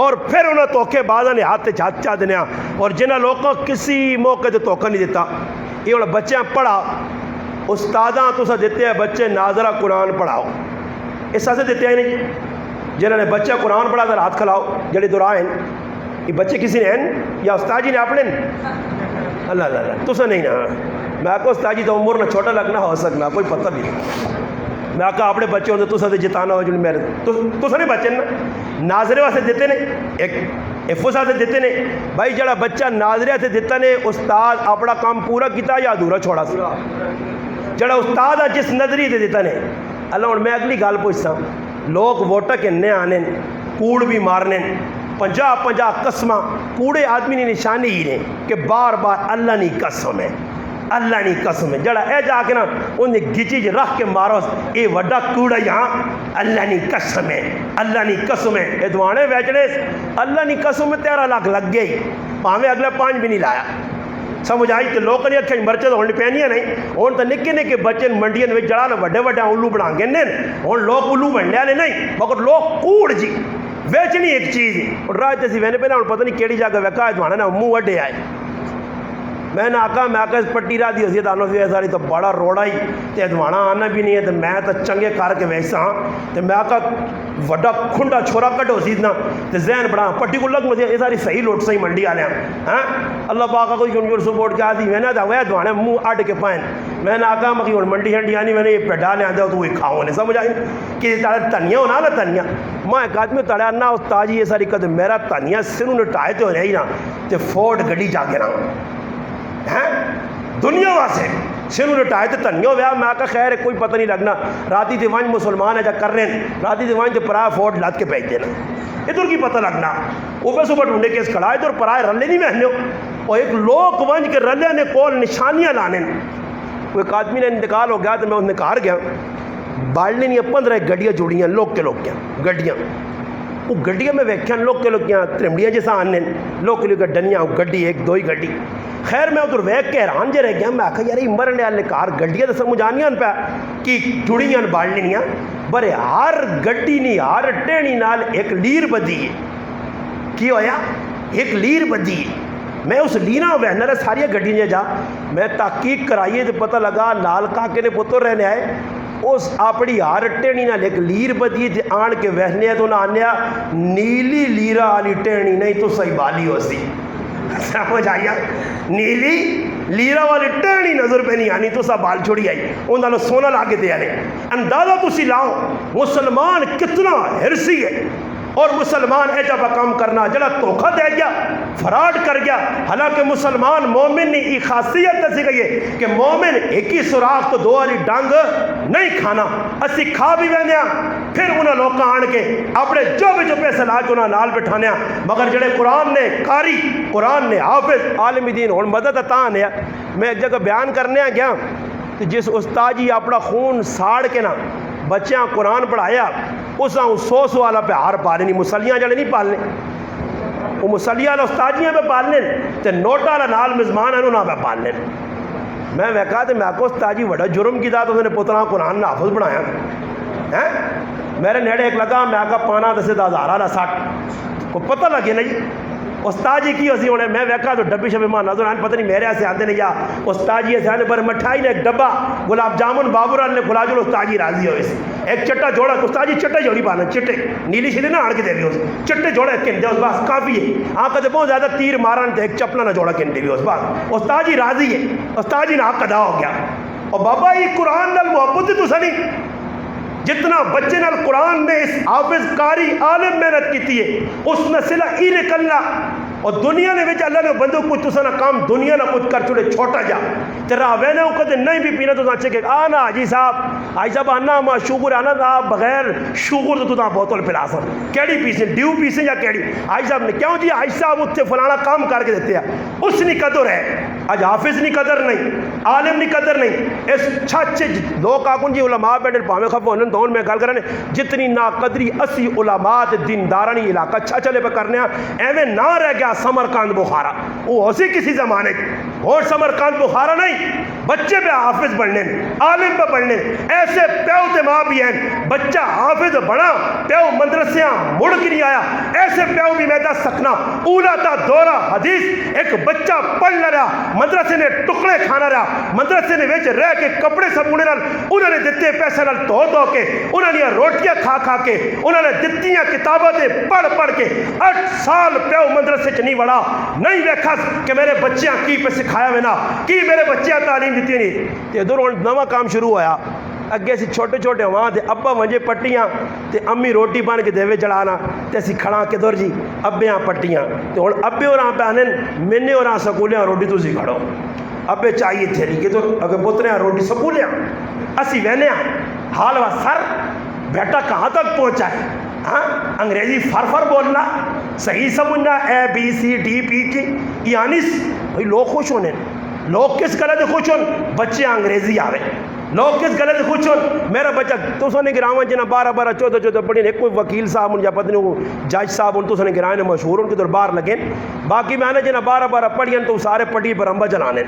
اور پھر انہاں دھوکے بازاں نے ہاتھ چاہ دینے، اور جنہاں لوگوں کسی موقع تے دھوکا نہیں دیتا۔ یہ ہن بچیاں پڑھا استاداں تساں دیتے ہیں بچے ناظرہ قرآن پڑھاؤ، اس سے دیتے ہیں نہیں جنہوں نے بچہ قرآن پڑھا کر ہاتھ کھلاؤ جڑے دورائیں یہ بچے کسی نے ہیں یا استاد جی نے اپنے اللہ اللہ تسا نہیں نا، میں آکا استاد جی تو عمر نہ چھوٹا لگنا ہو سکنا کوئی پتہ بھی نہیں، میں آکا اپنے بچے ہوتے تسا دے جتانا ہو جو میرے تسا نہیں بچے نا ناظرے واسطے دیتے نے، ایک افوسا سے دیتے نے بھائی جڑا بچہ ناظرے سے دیتا نے استاد اپنا کام پورا کیتا یا ادھورا چھوڑا سی، جڑا استاد جس نظریے سے دیتا نے۔ اللہ اور میں اگلی گال پوچھتا لوگ ووٹا کے آنے کوڑ بھی مارنے 50 قسماں کوڑے آدمی نے نشانی ہی نے کہ بار بار اللہ نہیں قسم ہے، اللہ نہیں قسم ہے، جڑا اے جا کے نا انہیں گچی جی رکھ کے مارو اے وڈا کوڑا یہاں اللہ نہیں قسم ہے، اللہ نہیں قسم ہے، اے دوانے ویچنے اللہ نہیں قسم ہے 13 لاکھ لگ گئی، پاہمیں اگلے 5 بھی نہیں لایا۔ سمجھ آئی کہ لوگ نہیں اکھیں مرچے تو ہونے پہنیاں نہیں، ہون تو نکے نکے بچے منڈیاں میں جڑا لے وڈے وڈے اولو بنا گے نہیں، ہون لوگ اولو بننے والے نہیں، مگر لوگ کوڑ جی ویچنی ایک چیز ہے۔ اور راج تسی وینے پہ نا پتہ نہیں کیڑی جگہ ویکا ہے دوانا نا منہ وڈے آئے، میں نے آکا اس پٹی را دی حسیت آنو سی ایساری تو بڑا روڑا ہی تے دوانا آنا بھی نہیں ہے، تو میں تو چنگے کار کے ویسا ہاں، تو میں آکا وڈا کھنڈا چھوڑا کٹو سیدنا تو ذہن بڑا پٹی کو لگ مجھے یہ ساری صحیح لوٹ صحیح منڈی آلے ہیں اللہ پاکا کوئی جنجور سپورٹ کیا دی میں نے دعوی دوانے منہ اڈ کے پائیں، میں نے آکا مکی منڈی ہنڈی آنی میں نے یہ پیڈا لے آندے تو وہ کھاؤں نے سمجھ آئی کہ تاڑے تنیا ہونا نا تنیا میں ایک آدمی تاڑے آنا استاد جی یہ ساری کہتے میرا تنیا سنوں نے ٹائے تو رہی نا تے فورڈ گڑی جا کے رہا دنیا واسے سنوں لٹائے تو تنیو ویا میں آکا خیر ہے کوئی پتہ نہیں لگنا راتی دیوان مسلمان ہے جا کر رہے ہیں راتی دیوان جو پرائے فورڈ لات کے بیچ دینا ادھر کی پتہ لگنا اوپر صبح ڈھونڈے کیس کھڑا ہے تو پرائے رلے نہیں مہنے اور ایک لوگ ونج کے رلے نے کول نشانیاں لانے وہ ایک آدمی نے انتقال ہو گیا تو میں انہیں کار گیا بالنے نہیں 15 گڈیاں جوڑیاں لوگ کے لوگ کیا گڈیاں وہ گڈیاں میں ویکھیاں لوگ کے لوگ کیا ترمڑیاں جیسا آنے لوگ کے لوگ ڈنیاں گڈی ایک دو ہی گڈی خیر میں ادھر ویک کے حیران جے رہ گیا میں آکھا یار مرنے والے کار گڈیاں تو سمجھ آنیاں پہ کہ جڑیاں بالنے نہیں برے ہر گڈی نہیں ہر ٹہنی نال ایک لیر بدی ہے کی ہویا ایک لیر بدی ہے میں اس لینا وہنر ساری گڈیاں جا میں تحقیق کرائیے تو پتہ لگا لال کاکے نے پتر رہنے آئے اس اپنی ہر ٹہنی نال ایک لیر بدی تے آن کے وہنے تو نہ آنیا نیلی لیرا والی ٹہنی نہیں تو صحیح بالی ہو سی سمجھ آئی نیلی لیرا والی ٹہنی نظر پہ نہیں آنی تو سا بال چھوڑی آئی انہوں نے سونا لا کے دیا رہے اندازہ تو سی لاؤ مسلمان کتنا ہرسی ہے اور مسلمان ایجا کام کرنا جلا دھوکہ دے گیا فراڈ کر گیا حالانکہ مسلمان مومن نے ایک خاصیت دسی گئی ہے کہ مومن ایک ہی سوراخ تو 2 والی ڈانگ نہیں کھانا اسی کھا بھی ویندے پھر انہاں لوگ آن کے اپنے جو پیسے لا کے انہاں نال بٹھانے مگر جڑے قرآن نے قاری قرآن نے حافظ عالم دین ہن مدد عطا نے میں ایک جگہ بیان کرنے گیا کہ جس استاد جی اپنا خون ساڑ کے نا بچیاں قرآن پڑھایا اس 100 والا پہ ہار پالنے نہیں مسلیاں جڑے نہیں پالنے وہ مسلیاں والا استادیاں پہ پالنے تے نوٹا والا نال مزمان ہے انہوں پہ پالنے میں کہا تو میں کو استاد جی بڑا جرم کی انہوں نے پترا قرآن نے حافظ بنایا میرے نیڑے ایک لگا میں کہا پانا 10,000 والا 60 کو پتہ لگے نہیں استاد جی کی ہوسی ہونے میں ویکھا تو ڈبی شبی ماں نظر آنے پتہ نہیں میرے سے آتے نہیں یا استاد جی سے آنے پر مٹھائی نے ایک ڈبا گلاب جامن بابر نے کھلا جو استاد جی راضی ہوئے سے ایک چٹا جوڑا استاد جی چٹے جوڑی پانا چٹے نیلی شیدے نہ آڑ کے دے بھی اس چٹے جوڑے کن دے اس بات کافی ہے آنکھ دے بہت زیادہ تیر مارن تے ایک چپلا نہ جوڑا کن دے بھی اس بات استاد جی راضی ہے استاد جی نے حق ادا ہو گیا اور بابا یہ قرآن نال محبت تو سنی جتنا بچے نال قرآن نے اس حافظ قاری عالم محنت کی ہے اس نے صلح ای نکلنا اور دنیا نے وچ اللہ نے بندوں کچھ تو سنا کام دنیا نہ کچھ کر چھوڑے چھوٹا جا تیرا وینے او کدے نہیں بھی پینا تو نہ کہ آنا حاجی صاحب آنا ما شوگر آنا دا بغیر شوگر تو تا بوتل پلا سن کیڑی پیسیں ڈیو پیسیں یا کیڑی حاجی صاحب نے کیوں جی حاجی صاحب اتنے فلانا کام کر کے دیتے ہیں اس نے قدر ہے آج حافظ نہیں قدر نہیں عالم نہیں قدر نہیں اس چھچے لوگ آکن جی علماء بیٹھے پاویں خفو انہوں دون میں گل کرنے جتنی ناقدری اسی علماء دیندارانی علاقہ اچھا چلے پہ کرنے ایویں نہ رہ گیا سمرقند بخارا وہ اسی کسی زمانے اور سمرقند بخارا نہیں بچے پہ حافظ بڑھنے عالم پہ بڑھنے ایسے پیو تے ماں بھی ہیں بچہ حافظ بڑھا پیو مدرسیاں مڑ کے نہیں آیا ایسے پیو بھی میں دس سکنا اولا تا دورہ حدیث ایک بچہ پڑھ نہ رہا مدرسے نے ٹکڑے کھانا رہا مدرسے نے ویچ رہ کے کپڑے سبونے نال انہوں نے دیتے پیسے نال دھو کے انہوں نے روٹیاں کھا کھا کے انہوں نے دتیاں کتابیں پڑھ کے 8 سال پیو مدرسے چ نہیں وڑا نہیں ویکھا کہ میرے بچیاں کی پہ سکھایا میں نا کی میرے بچیاں تعلیم دیتی نہیں تے ادھر نواں کام شروع ہویا اگے سی چھوٹے چھوٹے وہاں تے ابا ونجے پٹیاں تے امی روٹی بن کے دیوے چڑھانا تے اسی کھڑا کے دور جی ابیاں پٹیاں تے ہن ابے اور پہ آنے مینے اور سکولیاں روٹی تسی کھڑو ابے چاہیے تھیری کہ تو اگر پترے روٹی سکولیاں اسی وہنے حال وا سر بیٹا کہاں تک پہنچا ہے ہاں انگریزی فر بولنا صحیح سمجھنا اے بی سی ڈی پی کی یانس بھائی لوگ خوش ہونے لوگ کس گلے سے خوش ہون بچے انگریزی آوے لوگ کس گلے سے خوش ہون میرا بچہ تو سنے گراواں جنا 12 14 پڑھی نے کوئی وکیل صاحب یا پتہ نہیں جج صاحب ان تو سنے گرانے مشہور ان کے دربار لگے باقی میں نے جنا 12 پڑھی تو سارے پٹی پر رمبا چلانے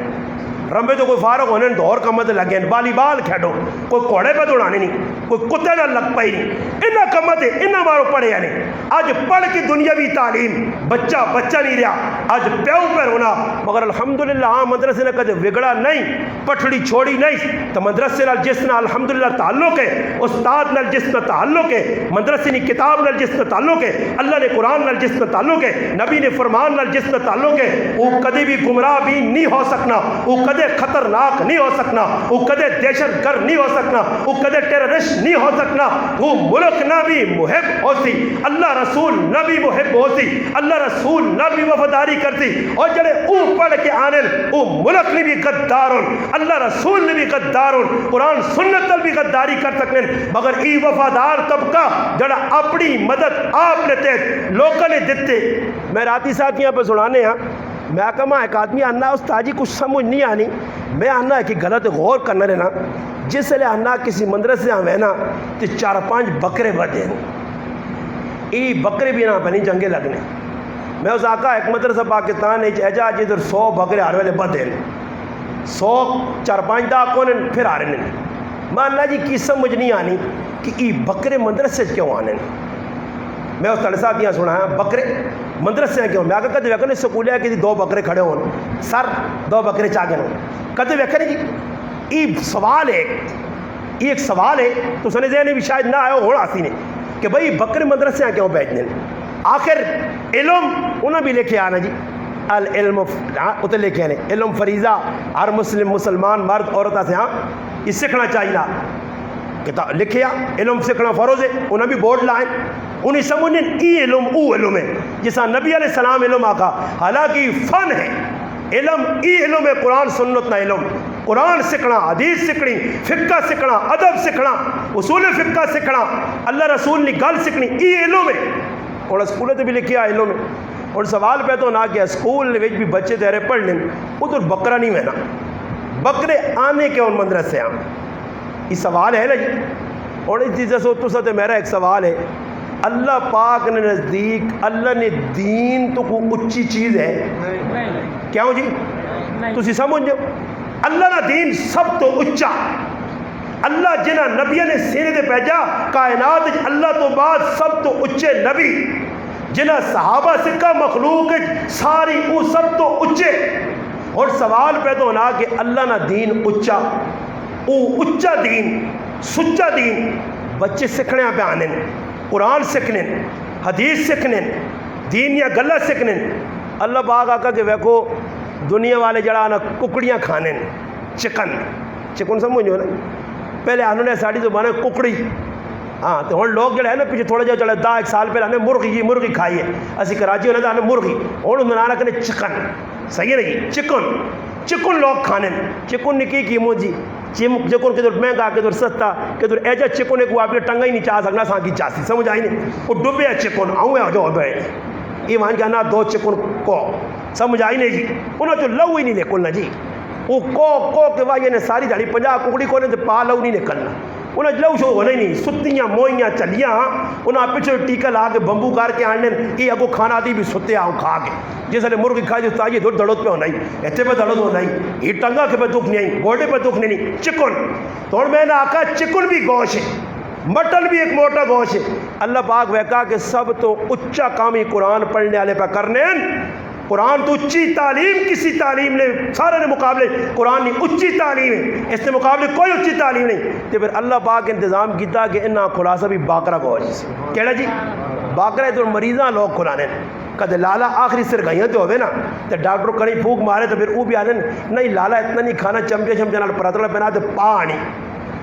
رمبے تو کوئی فارغ ہونے دور کمت لگے والی بال کھیڈو کوئی گھوڑے پہ دوڑانے نہیں کوئی کتے نہ لگ پائی نہیں انہاں کمت ہے انہاں مارو پڑھے یعنی آج پڑھ کی دنیاوی تعلیم بچہ نہیں رہا آج پیو پر ہونا مگر الحمدللہ ہاں مدرسے نے کدے بگڑا نہیں پٹھڑی چھوڑی نہیں تو مدرسے نال جس نال الحمدللہ تعلق ہے استاد نال جس نال تعلق ہے مدرسے کی کتاب نال جس نال تعلق ہے اللہ نے قرآن نال جس نال تعلق ہے نبی نے فرمان نال جس نال تعلق ہے وہ کدے بھی گمراہ بھی نہیں ہو سکنا وہ کدے خطرناک نہیں ہو سکنا وہ کدے دہشت گرد نہیں ہو سکنا وہ کدے ٹیررسٹ نہیں ہو سکنا وہ ملک نہ بھی محب ہو سی اللہ رسول نہ بھی محب ہو سی اللہ رسول نہ بھی وفاداری کرتی اور جڑے او پڑھ کے آنے او ملک نے بھی غدارون اللہ رسول نے بھی غدارون قرآن سنت بھی غداری کر سکنے مگر ای وفادار طبقہ جڑا اپنی مدد آپ نے تحت لوگوں نے دیتے میں راتی ساتھیاں پہ سنانے ہاں میں کہا ایک آدمی آنا استاجی کچھ سمجھ نہیں آنی میں آنا ہے کہ غلط غور کرنا رہنا جس لئے آنا کسی مدرسے آوے نا تو 4-5 بکرے بدے ای بکرے بھی نہ بنی جنگے لگنے میں اس آقا ایک مدرسہ پاکستان ہے ایجا جدھر 100 بکرے ہر ویلے بدے 100 4-5 دا کونے پھر آ رہے ہیں میں اللہ جی کی سمجھ نہیں آنی کہ ای بکرے مدرسے کیوں آنے میں اس تڑسا دیا سنا ہے بکرے مدرسے ہیں کیوں میں آگا کدے ویکھنے سکولے ہے کہ 2 بکرے کھڑے ہوں سر 2 بکرے چاہ گئے ہوں کدے ویکھنے جی ای سوال ہے یہ ایک سوال ہے تو سنے ذہنے بھی شاید نہ آئے ہونا آسی نے کہ بھئی بکرے مدرسے ہیں کیوں بیٹھنے آخر علم انہوں بھی لکھے آنا جی العلم اتنے لکھے آنے علم فریضہ ہر مسلمان مرد عورتہ سے ہاں یہ سکھنا چاہیے کتاب لکھے علم سکھنا فروز ہے انہیں بھی بورڈ لائیں انہیں سمجھنے ای علم او علم ہے جیسا نبی علیہ السلام علم آقا حالانکہ فن ہے علم ای علم ہے قرآن سنت نہ علم قرآن سکھنا حدیث سکھنی فقہ سکھنا ادب سکھنا اصول فقہ سکھنا اللہ رسول نے گل سکھنی ای علم ہے اور اسکولے تو بھی لکھیا علم ہے اور سوال پہ تو نہ کیا اسکول بھی بچے تیرے پڑھ لیں ادھر بکرا نہیں مہنا بکرے آنے کے ان مدرسے ہیں یہ سوال ہے نا جی اور اس چیز سے تو ساتھ میرا ایک سوال ہے اللہ پاک نے نزدیک اللہ نے دین تو کوئی اچھی چیز ہے کیا ہو جی تسی سمجھو اللہ نے دین سب تو اچھا اللہ جنہ نبی نے سینے دے بھیجا کائنات اللہ تو بعد سب تو اچھے نبی جنہ صحابہ سکھا مخلوق ساری وہ سب تو اچھے اور سوال پیدا ہونا کہ اللہ نہ دین اچھا او اچھا دین سچا دین بچے سکھنے پہ آنے قرآن سکھنے حدیث سکھنے دین یا گلہ سکھنے اللہ پاک آقا کہ ویکھو دنیا والے جڑا نا ککڑیاں کھانے چکن سمجھو نا پہلے انہوں نے ساڑی زبان ہے ککڑی ہاں تو ہوں لوگ جڑے ہیں نا پیچھے تھوڑا جہا چلے 1 سال پہلے ہمیں مرغی کھائی ہے اسی کراچی ہونے ہمیں مرغی ہوں منانا کرنے چکن صحیح ہے نہیں چکن لوگ کھانے چکن نکی قیمت جی چکن کدھر مہنگا کدھر سستا کدھر ایجا چکن ایک وہ آپ نے ٹنگا ہی نہیں چاہ سکنا ساں کی چاسی سمجھ آئی نہیں وہ ڈبے چکن آؤں ہے جو ہوئے یہ مان کہنا 2 چکن کو سمجھ آئی نہیں جی انہوں جو لو ہی نہیں نکلنا جی وہ کو کے واجہ نے ساری دھاڑی 50 ککڑی کو نے پا لو نہیں نکلنا انہیں لو شو ہونا ہی نہیں ستیاں موئیاں چلیاں انہیں پچھے ٹیکا لا کے بمبو کار کے آنے یہ اگو کھانا دی بھی ستے آؤں کھا کے جس نے مرغی کھائی جو تاجی دھڑ دھڑوت پہ ہونا ہی ایتے پہ دھڑوت ہونا ہی یہ ٹنگا کے پہ دکھ نہیں آئی گوڑے پہ دکھ نہیں چکن تو میں نے آکا چکن بھی گوشت ہے مٹن بھی ایک موٹا گوشت ہے اللہ پاک ویکا کہ سب تو اچھا کامی قرآن پڑھنے والے پہ کرنے قرآن تو اچھی تعلیم کسی تعلیم نے سارے نے مقابلے قرآن نے اچھی تعلیم ہے اس نے مقابلے کوئی اچھی تعلیم نہیں تو پھر اللہ پاک انتظام کیتا کہ انہا خلاصہ بھی باقرہ گوشت کہنا جی باقرہ تو مریضاں لوگ کھلانے کدے لالا آخری سرگائیاں تو ہوئے نا تو ڈاکٹر کہیں پھوک مارے تو پھر وہ بھی آنے نہیں لالا اتنا نہیں کھانا چمچے نال پراتڑا پہنا تو پا آنی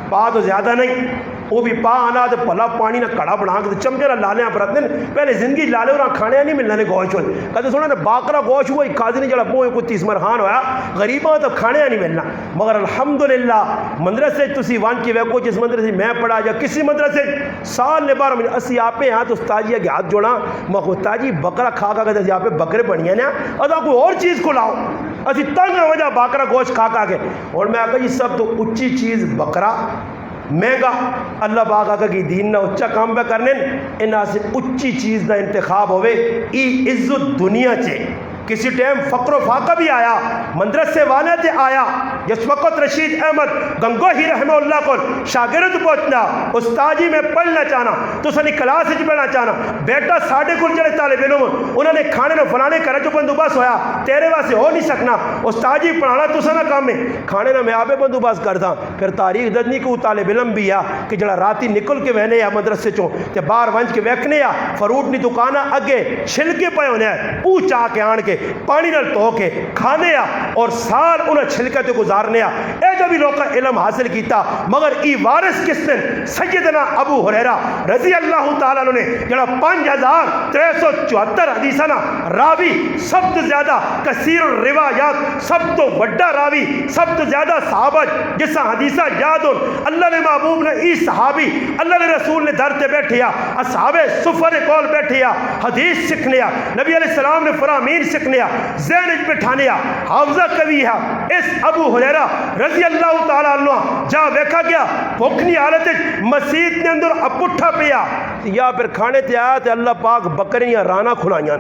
پا تو زیادہ نہیں وہ بھی پا آنا تو پلا پانی نہ کڑا بنا کے چمچے نہ لالے برتنے پہلے زندگی لالے اور کھانے نہیں ملنا نے گوشت ہوئے کہتے سونا نے باقرا گوشت ہوا قاضی نے جڑا پوئے کوئی 30 مرخان ہویا غریباں تو کھانے نہیں ملنا مگر الحمدللہ مدرسے تسی وان کی ویکو جس مدرسے میں پڑھا یا کسی مدرسے سال نے بار اسی آپ ہاں تو استاجی کے ہاتھ جوڑا میں استاجی بکرا کھا کھا کے یہاں پہ بکرے بنی نا ادا کوئی اور چیز کو لاؤ اسی تنگ ہو جا باقرا گوشت کھا کھا کے اور میں آگا یہ سب تو اچھی چیز بکرا مہنگا اللہ پاک آگا کی دین نہ اچھا کام پہ کرنے انہا سے اچھی چیز دا انتخاب ہوئے ای عزت دنیا چے کسی ٹائم فقر و فاقہ بھی آیا مدرسے والے تے آیا جس وقت رشید احمد گنگوہی رحمہ اللہ کو شاگرد پہنچنا استاجی میں پڑھنا چاہنا تو سنی کلاس ہی پڑھنا چاہنا بیٹا ساڑھے کل چلے طالب علم انہوں نے کھانے نہ فلانے کرے جو بندوباس ہویا تیرے واسے ہو نہیں سکنا استاجی پڑھانا تو سنا کام میں کھانے نہ میں آپے بندوباس کرتا پھر تاریخ ددنی کو طالب علم بھی آ کہ جڑا راتی نکل کے وہنے یا مدرسے چوں تے بار ونج کے ویکھنے یا فروٹ نہیں دکانا اگے چھلکے پہ ہونے پوچھا کے آن کے پانی نال تو کے کھانے اور سال انہیں چھلکتے گزارنے اے جو بھی لوگ کا علم حاصل کیتا مگر ای وارث کس نے سیدنا ابو ہریرہ رضی اللہ تعالیٰ نے جڑا 5374 حدیثہ نا راوی سب تو زیادہ کثیر الروایات سب تو وڈا راوی سب تو زیادہ صحابہ جسا حدیثہ یاد اللہ نے محبوب نے ای صحابی اللہ نے رسول نے درتے بیٹھیا اصحاب صفر کول بیٹھیا حدیث سکھنیا نبی علیہ السلام نے فرامین سکھنیا ذہن بٹھانیا حافظہ کبھی ہے اس ابو ہریرہ رضی اللہ تعالیٰ عنہ جہاں ویکھا گیا بھوکھنی حالت مسجد نے اندر اپٹھا پیا یا پھر کھانے تے آیا تے اللہ پاک بکریاں رانا کھلائیاں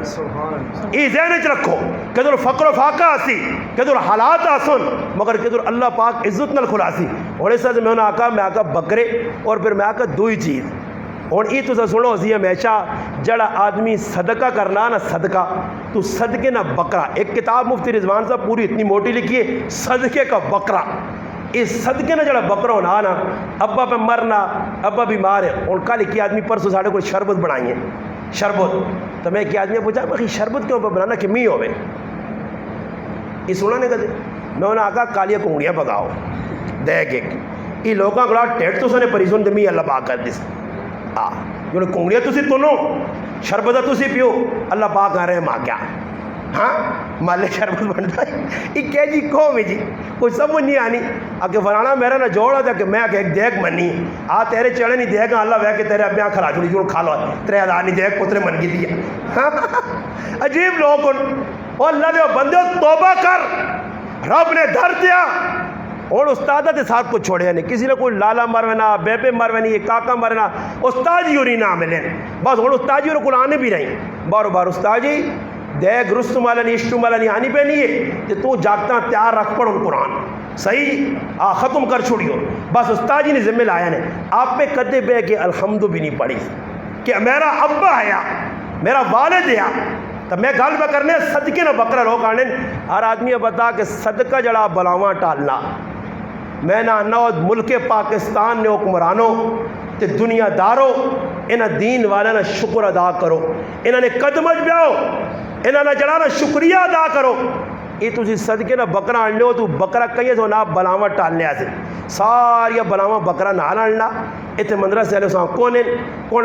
ای ذہن چ رکھو کہ در فقر و فاقہ آسی کہ در حالات آسن مگر کہ در اللہ پاک عزت نل کھلاسی اور اس سے میں نے آقا بکرے اور پھر میں آقا دوئی چیز اور یہ تو سنو اسی ہمیشہ جڑا آدمی صدقہ کرنا نا صدقہ تو صدقے نہ بکرا ایک کتاب مفتی رضوان صاحب پوری اتنی موٹی لکھی ہے صدقے کا بکرا اس صدقے نہ جڑا بکرا ہونا نا ابا پہ مرنا ابا بیمار ہے اور کل کی آدمی پرسوں ساڑھے کوئی شربت بنائی ہے شربت تو میں ایک آدمی پوچھا میں شربت کیوں پہ بنانا کہ می ہوئے یہ سونا نہیں کہتے میں انہیں آقا کالیاں کنگڑیاں پکاؤ دیکھ ایک یہ لوگاں گلا ٹیٹ تو سنے پریسون دمی اللہ پاک کر دیس جو کنگڑیاں تسی تنو شربتہ تسی پیو اللہ پاک آ رہے ہیں ماں کیا ہاں مالے شربت بنتا ہے یہ کہہ جی قوم ہے جی کوئی سمجھ نہیں آنی آگے فلانا میرا نہ جوڑا تھا کہ میں ایک دیکھ منی تیرے چڑھے نہیں دیکھا اللہ وے کہ تیرے ابیاں کھلا چھوڑی جو کھا لو 3000 نہیں دیکھ پترے من کی دیا عجیب لوگ اور اللہ نے بندے توبہ کر رب نے در دیا اور استادہ کے ساتھ کو چھوڑے نہیں کسی نے کوئی لالا مرونا بیبے مروانی یہ کاکا مرنا استاجی اور نہ ملے بس اور استاجی اور قرآن بھی رہی بار بار استاجی دیکھ رستم والا نہیں اشتم والا نہیں آنی پہ نہیں ہے کہ تو جاگتا تیار رکھ پڑھ قرآن صحیح ختم کر چھوڑیو بس استاجی نے ذمہ لایا نے آپ پہ کدے بے کہ الحمد بھی نہیں پڑھی کہ میرا ابا ہے میرا والد ہے تو میں گل میں کرنے صدقے نہ بکرا لوگ آنے ہر آدمی بتا کہ صدقہ جڑا بلاواں ٹالنا میں نہ نود ملک پاکستان نے حکمرانوں تے دنیا داروں انہاں دین والا نہ شکر ادا کرو انہاں نے قدمج بیاؤ انہاں نے جڑا نہ شکریہ ادا کرو یہ تسی صدقے نہ بکرا آن لو تو بکرا کہیں تو نہ بلاواں ٹالنے آسے ساریا بلاواں بکرا نہ آننا اتنے مدرسے والے ساں کونے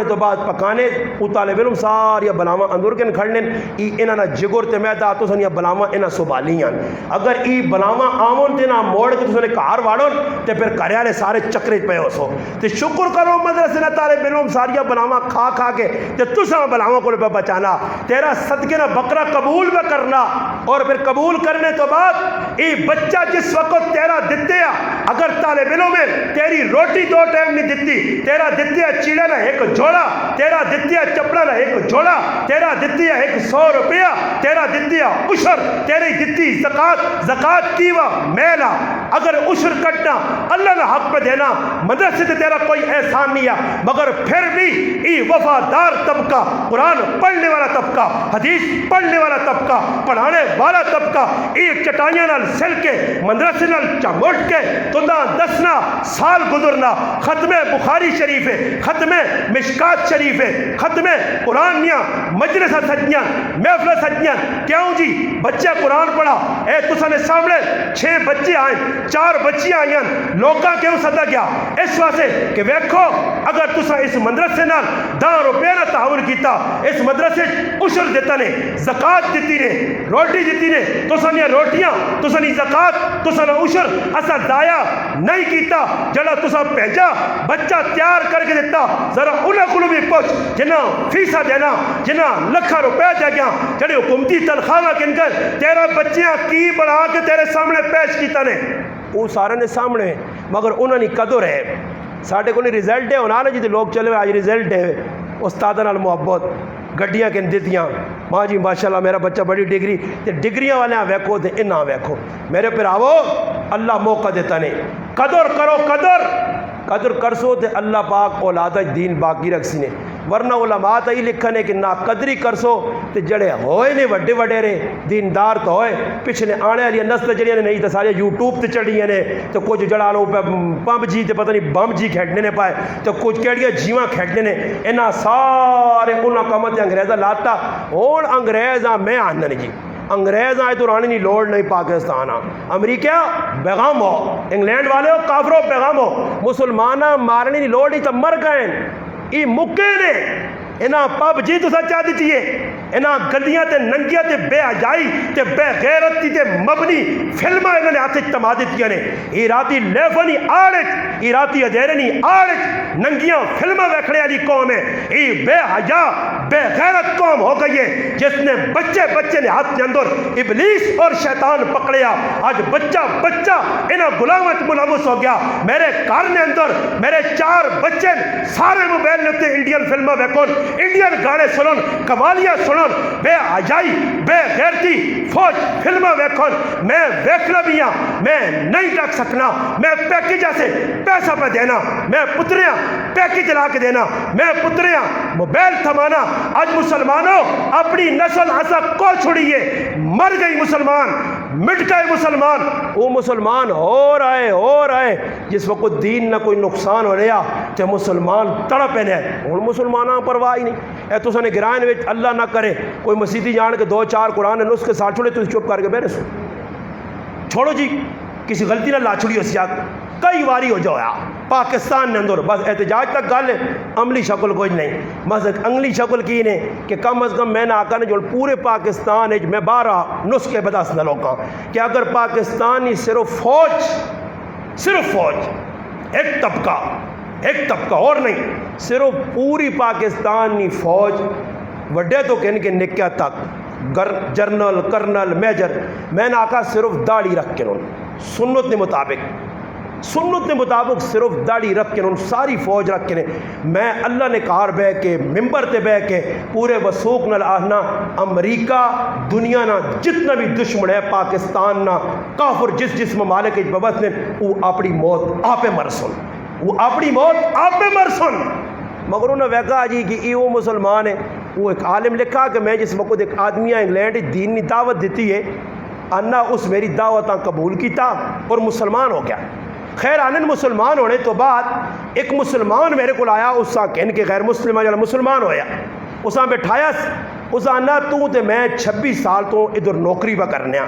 تو بعد پکانے او طالب علم ساریا بلاواں اندر کے کھڑنے انہاں نہ جگر تے میں تا تو سنیا بلاواں انہاں سبالیاں اگر ای بلاواں آون تے نہ موڑ کے تو نے کار واڑون تے پھر گھر والے سارے چکرے پے ہو سو تے شکر کرو مدرسے نہ طالب علم ساریا بلاواں کھا کھا کے تے تساں بلاواں کو بچانا تیرا صدقے نہ بکرا قبول بھی کرنا اور پھر قبول کرنے تو بعد ای بچہ جس وقت تیرا دتے اگر طالب علم میں تیری روٹی 2 ٹائم نہیں دتی تیرا دتیا چیڑا نہ ایک جوڑا تیرا دتیا چپڑا نہ ایک جوڑا تیرا دتیا 100 روپیہ تیرا دتیا عشر تیری دتی زکات کیوا میلا اگر عشر کٹنا اللہ نے حق پہ دینا مدرسے سے تیرا کوئی احسان نہیں ہے مگر پھر بھی ای وفادار طبقہ قرآن پڑھنے والا طبقہ حدیث پڑھنے والا طبقہ پڑھانے والا طبقہ ایک چٹائیاں نال سل کے مدرسے نال چمٹ کے تندہ 10 سال گزرنا ختم بخاری شریف ہے ختم مشکات شریف ہے ختم قرآن نیا مجلس سجیاں محفل سجیاں کیوں جی بچہ قرآن پڑھا اے تساں نے سامنے 6 بچے آئے 4 بچیاں آئیں لوکاں کیوں سدا گیا اس واسطے کہ ویکھو اگر تساں اس مدرسے نال 10 روپے نہ تعاون کیتا اس مدرسے عشر دیتا نے زکات دیتی نے روٹی دیتی نے تساں نے روٹیاں تساں نے زکات تساں نے عشر اسا ضائع نہیں کیتا جڑا تساں بھیجا بچہ تیار کر کے دیتا ذرا انہاں کولوں بھی پوچھ جنہاں فیسا دینا جنہاں لکھاں روپے دے گیا جڑے حکومتی تنخواہ کن کر تیرا بچیاں کی بڑھا کے تیرے سامنے پیش کیتا نے وہ سارے نے سامنے مگر انہوں نے قدر ہے ساڈے کو نہیں رزلٹ ہے ہونا نا جی لوگ چلے آج رزلٹ ہے استاد نال محبت گڈیاں کن دیتیاں ماں جی ماشاءاللہ میرا بچہ بڑی ڈگری تے ڈگریاں والے ویکھو تے انہاں ویکھو میرے پراوو اللہ موقع دیتا نے قدر کرو قدر کرسو تے اللہ پاک اولاد دین باقی رکھ سی نے ورنہ علماء تے ہی لکھن ہے کہ نا قدری کرسو تے جڑے ہوئے نے وڈے وڈے رے دیندار تو ہوئے پچھلے آنے والی نسل جڑیاں نے نہیں تے سارے یوٹیوب تے چڑھیاں نے تے کچھ جڑا لو پمپ جی تے پتہ نہیں بم جی کھیڈنے نے پائے تے کچھ کیڑیاں جیواں کھیڈنے نے انہاں سارے انہاں کاماں تے انگریزاں لاتا ہن انگریزاں میں آنن جی انگریز آئے تو رانی نہیں لوڑ نہیں پاکستان امریکہ پیغام ہو انگلینڈ والے ہو کافروں پیغام ہو مسلمانہ مارنی نہیں لوڑ نہیں تو مر گئے یہ مکے نے انہاں پب جی تو سچا دیتی ہے انہاں گندیاں تے ننگیاں تے بے حجائی تے بے غیرتی تے مبنی فلماں انہوں نے ہاتھ تما دیتی نے یہ راتی لیفنی آڑچ یہ راتی ادیرنی آڑچ ننگیاں فلماں ویکھنے والی قوم ہے یہ بے حجا بے غیرت قوم ہو گئی ہے جس نے بچے نے ہاتھ کے اندر ابلیس اور شیطان پکڑیا آج بچہ انہاں غلامت ملوث ہو گیا میرے گھر نے اندر میرے 4 بچے سارے موبائل نے انڈین فلماں ویکھن انڈین گانے سنن قوالیاں سنن بے حجائی بے غیرتی فوج فلماں ویکھن میں ویکھنا بھی ہاں میں نہیں ڈک سکنا میں پیکج سے پیسہ پہ دینا میں پتریاں پیکج لا کے دینا میں پتریاں موبائل تھمانا آج مسلمانوں اپنی نسل ایسا کو چھڑیے مر گئی مسلمان مٹ گئے مسلمان وہ مسلمان ہو رہے جس وقت دین نہ کوئی نقصان ہو رہا تو مسلمان تڑپ ہے ہوں مسلمانوں پرواہ ہی نہیں اے تو نے گرائن میں اللہ نہ کرے کوئی مسیحی جان کے 2-4 قرآن نسخ کے ساتھ چھوڑے تو چپ کر کے بیٹھے سو چھوڑو جی کسی غلطی نہ لا چھڑی ہو سیاق کئی واری ہو جایا پاکستان نے اندر بس احتجاج تک گل عملی شکل کوئی نہیں بس عملی شکل کی نے کہ کم از کم میں نے آقا نے جو پورے پاکستان میں 12 نسخے بتا سنا لوگاں کہ اگر پاکستانی صرف فوج ایک طبقہ اور نہیں صرف پوری پاکستانی فوج وڈے تو کہنے کے نکیا تک جرنل کرنل میجر میں نے آقا صرف داڑھی رکھ کے سنت کے مطابق صرف داڑھی رکھ کے ساری فوج رکھ کے میں اللہ نے کار بہ کے ممبر تے بہ کے پورے وسوق نال آہنا امریکہ دنیا نہ جتنا بھی دشمن ہے پاکستان نہ کافر جس ممالک کے ببت نے وہ اپنی موت آپے مرسن مگر انہوں نے ویکھا جی کہ یہ وہ مسلمان ہے وہ ایک عالم لکھا کہ میں جس وقت ایک آدمی انگلینڈ دینی دعوت دیتی ہے انا اس میری دعوتاں قبول کیتا اور مسلمان ہو گیا خیر آنن مسلمان ہونے تو بعد ایک مسلمان میرے کو آیا اس سا کہن کے غیر مسلمہ جانا مسلمان ہویا اس سا بٹھایا اس آنا تو تے میں 26 سال تو ادھر نوکری پہ کرنے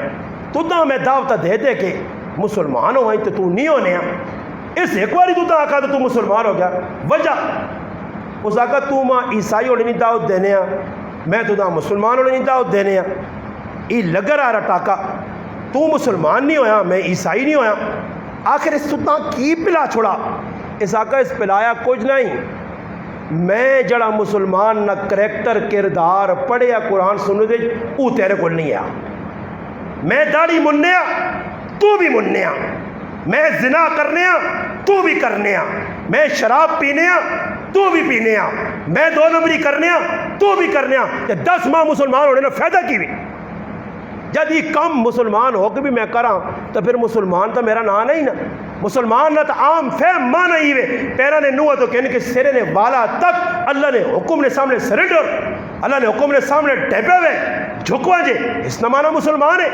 تو تا میں دعوت دے کے مسلمان ہو گئی تو نہیں ہونے اس ایک باری تو آکا تو مسلمان ہو گیا وجہ اس آکا تو ماں عیسائی ہونے نہیں دعوت دینے میں تو مسلمان ہونے نہیں دعوت دینے یہ لگ رہا ٹاکا تو مسلمان نہیں ہویا میں عیسائی نہیں ہویا آخر اس تو کی پلا چھوڑا اس آقا اس پلایا کچھ نہیں میں جڑا مسلمان نہ کریکٹر کردار پڑھیا قرآن سنو دے وہ تیرے کو نہیں آیا میں داڑھی منیا تو بھی منیا میں زنا کرنے تو بھی کرنے میں شراب پینے تو بھی پینے میں 2 نمبری کرنے تو بھی کرنے 10 ماہ مسلمان ہونے نے فائدہ کی بھی جب یہ کم مسلمان ہو کے بھی میں کراں تو پھر مسلمان تو میرا نام نہیں نا مسلمان نہ تو عام فہم ماں نہیں ہوئے پیرا نے نوہ تو کہنے کہ سرے نے بالا تک اللہ نے حکم نے سامنے سرنڈر اللہ نے حکم نے سامنے ڈیپے ہوئے جھکوا جے اس نہ مانا مسلمان ہے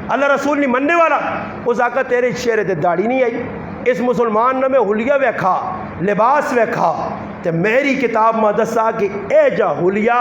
اللہ رسول نہیں مننے والا اس آقا تیرے چہرے تے داڑھی نہیں آئی اس مسلمان نے میں حلیہ ویکھا لباس ویکھا تے میری کتاب میں دسا کہ اے جا حلیہ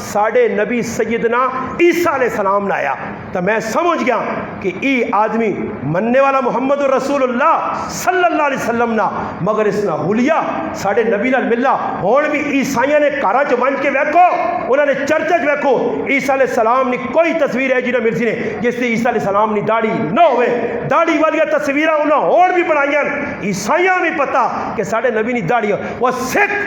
ساڑھے نبی سیدنا عیسیٰ علیہ السلام نے آیا تو میں سمجھ گیا کہ ای آدمی مننے والا محمد رسول اللہ صلی اللہ علیہ وسلم نا مگر اس نا بھولیا ساڑھے نبی نال ملا ہون بھی عیسائیاں نے کارا چ بن کے ویکھو انہوں نے چرچ ویکھو عیسیٰ علیہ السلام نے کوئی تصویر ہے جی نہ مرسی نے جس سے عیسیٰ علیہ السلام نے داڑھی نہ ہوئے داڑھی والی تصویراں انہوں اور بھی بنائیاں عیسائیاں بھی پتا کہ ساڑھے نبی نے داڑھی وہ سکھ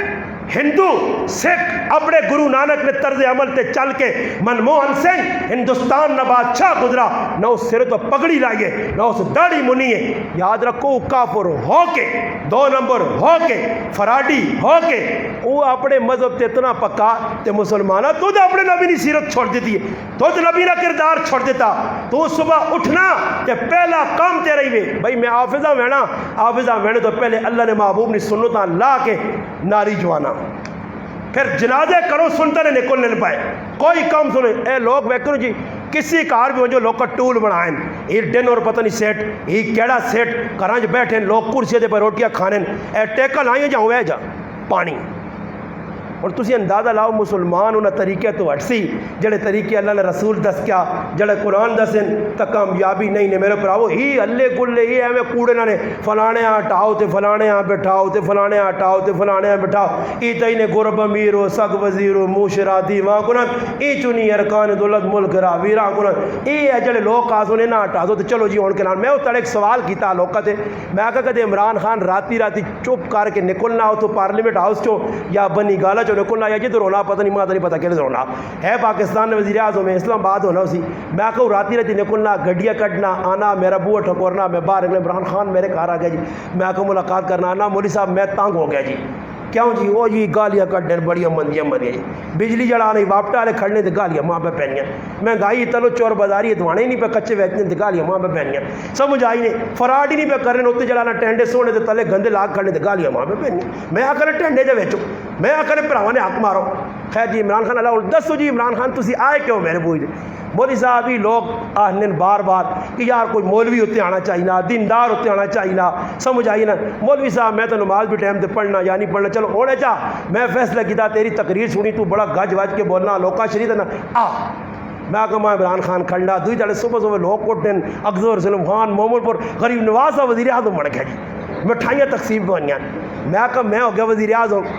ہندو سکھ اپنے گرو نانک نے طرز عمل تے چل کے منموہن سنگھ ہندوستان نہ بادشاہ گزرا نہ اس سر تو پگڑی لائیے نہ اس داڑھی منیے یاد رکھو کافر ہو کے 2 نمبر ہو کے فراڈی ہو کے وہ اپنے مذہب تے اتنا پکا تے مسلمانہ تو اپنے نبی نے سیرت چھوڑ دیتی ہے تو نبی نہ کردار چھوڑ دیتا تو صبح اٹھنا تے پہلا کام تے رہی وے بھائی میں حافظہ وینے تو پہلے اللہ نے محبوب نے سنتاں لا کے ناری جوانا پھر جنازے کرو سنتے نے نکلنے نہیں پائے کوئی کام سنے اے لوگ ویکھو جی کسی کار بھی ہو جو لوگ کا ٹول بنائیں یہ ڈن اور پتہ نہیں سیٹ یہ کیڑا سیٹ کرانچ بیٹھیں لوگ کرسی دے پر روٹیاں کھانے اے ٹیکل آئیں جا ہوئے جا پانی اور تسی اندازہ لاؤ مسلمان انہاں طریقے تو ہٹ سی جڑے طریقے اللہ نے رسول دس کیا جڑے قرآن دسن تا کامیابی نہیں نے میرے پراؤ ہی اللہ گلے ہی ایویں کوڑے نہ نے فلانے ہٹاؤ تے فلانے بٹھاؤ تے فلانے ہٹاؤ تے فلانے بٹھاؤ ای تئی نے گرب امیر و سگ وزیر و موشرا دیواں کنن ای چنی ارکان دولت ملک را ویراں کنن ای ہے جڑے لوگ آ سنے نہ ہٹا دو تے چلو جی ہن کے نال میں اس ایک سوال کیتا لوکاں تے میں کہا کہ عمران خان راتی چپ کر کے نکلنا ہو تو پارلیمنٹ ہاؤس چوں یا بنی گالا نکلنا یا جدھر ہونا پتہ نہیں ماتا نہیں پتہ کدھر ہونا ہے پاکستان میں وزیر اعظم میں اسلام آباد ہونا اسی میں کہوں راتی نکلنا گڈیاں کٹنا آنا میرا بوہ ٹھکورنا میں باہر نکلنا عمران خان میرے گھر آ گیا جی میں کہوں ملاقات کرنا آنا مولوی صاحب میں تنگ ہو گیا جی کیوں جی وہ جی گالیاں کٹنے بڑی مندیاں مری جی بجلی جڑا نہیں واپٹا والے کھڑنے تے گالیاں ماں پہ پہنیاں مہنگائی تلو چور بازاری دوانے نہیں پہ کچے ویچنے تے گالیاں ماں پہ پہنیاں سمجھ آئی نہیں فراڈ ہی نہیں پہ کرنے اتنے جڑانا ٹینڈے سونے تے تلے گندے لاگ کھڑنے تے گالیاں ماں پہ پہنیاں میں آ کر ٹینڈے جو ویچو میں آ کر بھراواں نے حق مارو خیر جی عمران خان اللہ دسو جی عمران خان تسی آئے کیوں میرے بوئی دے مولوی صاحب ہی لوگ آہنے بار بار کہ یار کوئی مولوی ہوتے آنا چاہیے نا دیندار ہوتے آنا چاہیے نا سمجھ آئی نا مولوی صاحب میں تو نماز بھی ٹائم تے پڑھنا یا نہیں پڑھنا چلو ہونے چاہ میں فیصلہ کیتا تیری تقریر سنی تو بڑا گج وج کے بولنا لوکا شریف نا میں کہا میں عمران خان کھنڈا دوئی جڑے صبح لوگ کوٹن اکثر سلم خان محمد پور غریب نواز صاحب وزیر اعظم بن گیا جی مٹھائیاں تقسیم بنیاں میں کہا میں ہو گیا وزیر اعظم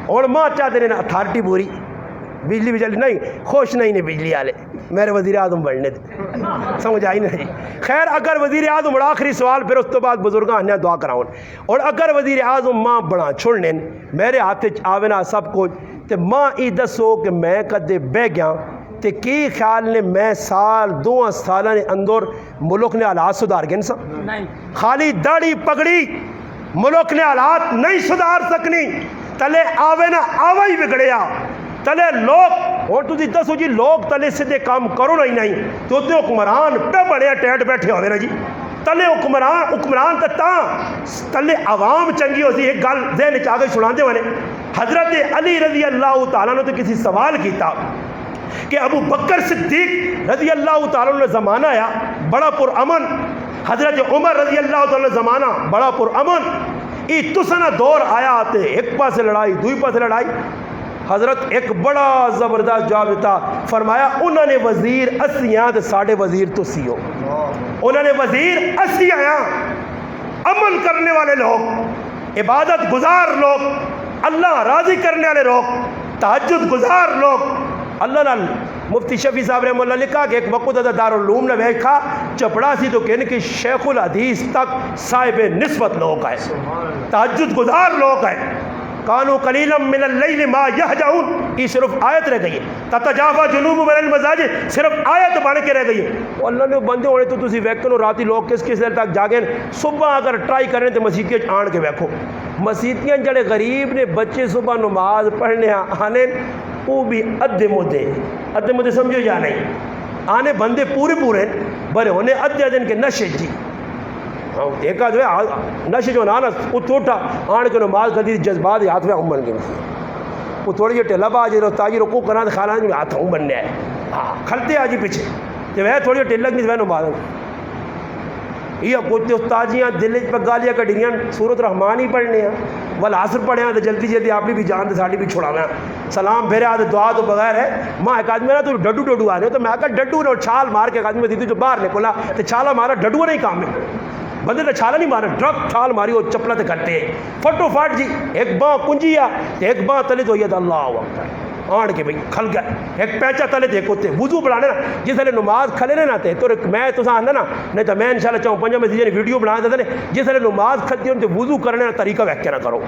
اور ماں چاہتے ہیں اتھارٹی پوری بجلی بھی چلی نہیں خوش نہیں بجلی والے میرے وزیر اعظم بننے تھے سمجھ آئی نہیں خیر اگر وزیر اعظم بڑا آخری سوال پھر اس تو بعد بزرگاں ہنیا دعا کراؤں اور اگر وزیر اعظم ماں بڑا چھوڑنے میرے ہاتھ آوے نا سب کچھ تو ماں ای دسو کہ میں کدے بہ گیا تے کی خیال نے میں سال 2 سالہ نے اندر ملک نے حالات سدھار گئے سا خالی داڑھی پگڑی ملک نے حالات نہیں سدھار سکنی تلے آوے نا آوے ہی بگڑیا تلے لوگ اور تھی دسو جی لوگ تلے سیدھے کام کرو نہیں تو تے حکمران پہ بڑے ٹیٹ بیٹھے ہوئے نا جی تلے حکمران تلے عوام چنگی ہو سی ایک گل ذہن چاہ کے سنا دے ہونے حضرت علی رضی اللہ تعالیٰ نے تو کسی سوال کیتا کہ ابو بکر صدیق رضی اللہ تعالیٰ نے زمانہ آیا بڑا پرامن حضرت عمر رضی اللہ تعالیٰ نے زمانہ بڑا پرامن ای تسنا دور آیا آتے ایک پاس لڑائی دوئی پاس لڑائی حضرت ایک بڑا زبردست جواب دیتا فرمایا انہوں نے وزیر اسیاں تے ساڑھے وزیر تو سی ہو انہوں نے وزیر اسی آیا عمل کرنے والے لوگ عبادت گزار لوگ اللہ راضی کرنے والے لوگ تہجد گزار لوگ اللہ نال مفتی شفیع صاحب رحمہ اللہ لکھا کہ ایک وقت دارالعلوم نے ویکھا چپڑا سی تو کہنے کہ شیخ الحدیث تک صاحب نسبت لوگ آئے تہجد گزار لوگ آئے کانو قلیلا من اللیل ما یہجعون یہ صرف آیت رہ گئی ہے تتجافا جنوبہم عن المضاجع صرف آیت بن کے رہ گئی ہے اللہ نے بندے ہونے تو تسی ویکھو راتی لوگ کس دیر تک جاگیں صبح اگر ٹرائی کریں تو مسیتیاں آن کے ویکھو مسیتیاں جڑے غریب نے بچے صبح نماز پڑھنے آنے وہ بھی ادھے مدے سمجھو یا نہیں آنے بندے پورے بڑے ہونے ادھے دن کے نشے جی ایک جو ہے نشے جو نا وہ توٹا آن کے نماز کدی جذبات ہاتھ میں ہوں بن گئے وہ تھوڑی جی ٹھیلا پا جی تاجی رکو کرنا تو کھانا جو ہاتھ ہوں بننے آئے ہاں کھلتے آ جی پیچھے جب ہے تھوڑی ٹھیل لگنی تو میں نماز یہ کچھ استاجیاں دل پہ گالیاں کڈیاں سورت رحمان ہی پڑھنے ہیں والعصر پڑھے ہیں تو جلدی جلدی اپنی بھی جان ساڑی بھی چھڑانا ہے سلام پھیرے آتے دعا تو بغیر ہے ماں ایک آدمی نا تو ڈڈو ڈڈو آ رہے ہو تو میں کہا ڈڈو اور چھال مار کے ایک آدمی دیتی جو باہر نکلا تو چھالا مارا ڈڈو نہیں کام میں بندے تو چھالا نہیں مارا ڈرک چھال ماری وہ چپلا تے کٹے فٹو فٹ جی ایک باں کنجی آ ایک باں تلے تو یہ اللہ اکبر آن کے بھئی کھل گئے ایک پیچا تلے تے کوتے وضو بڑھانے نا جس لے نماز کھلے نے نا تے تو میں تو آندا نا نہیں تو میں انشاءاللہ چاہوں پنجا میں دیجیے ویڈیو بنا دیتے جس لے نماز کھلتی ہوں تے وضو کرنے نا طریقہ ویک کے نہ کرو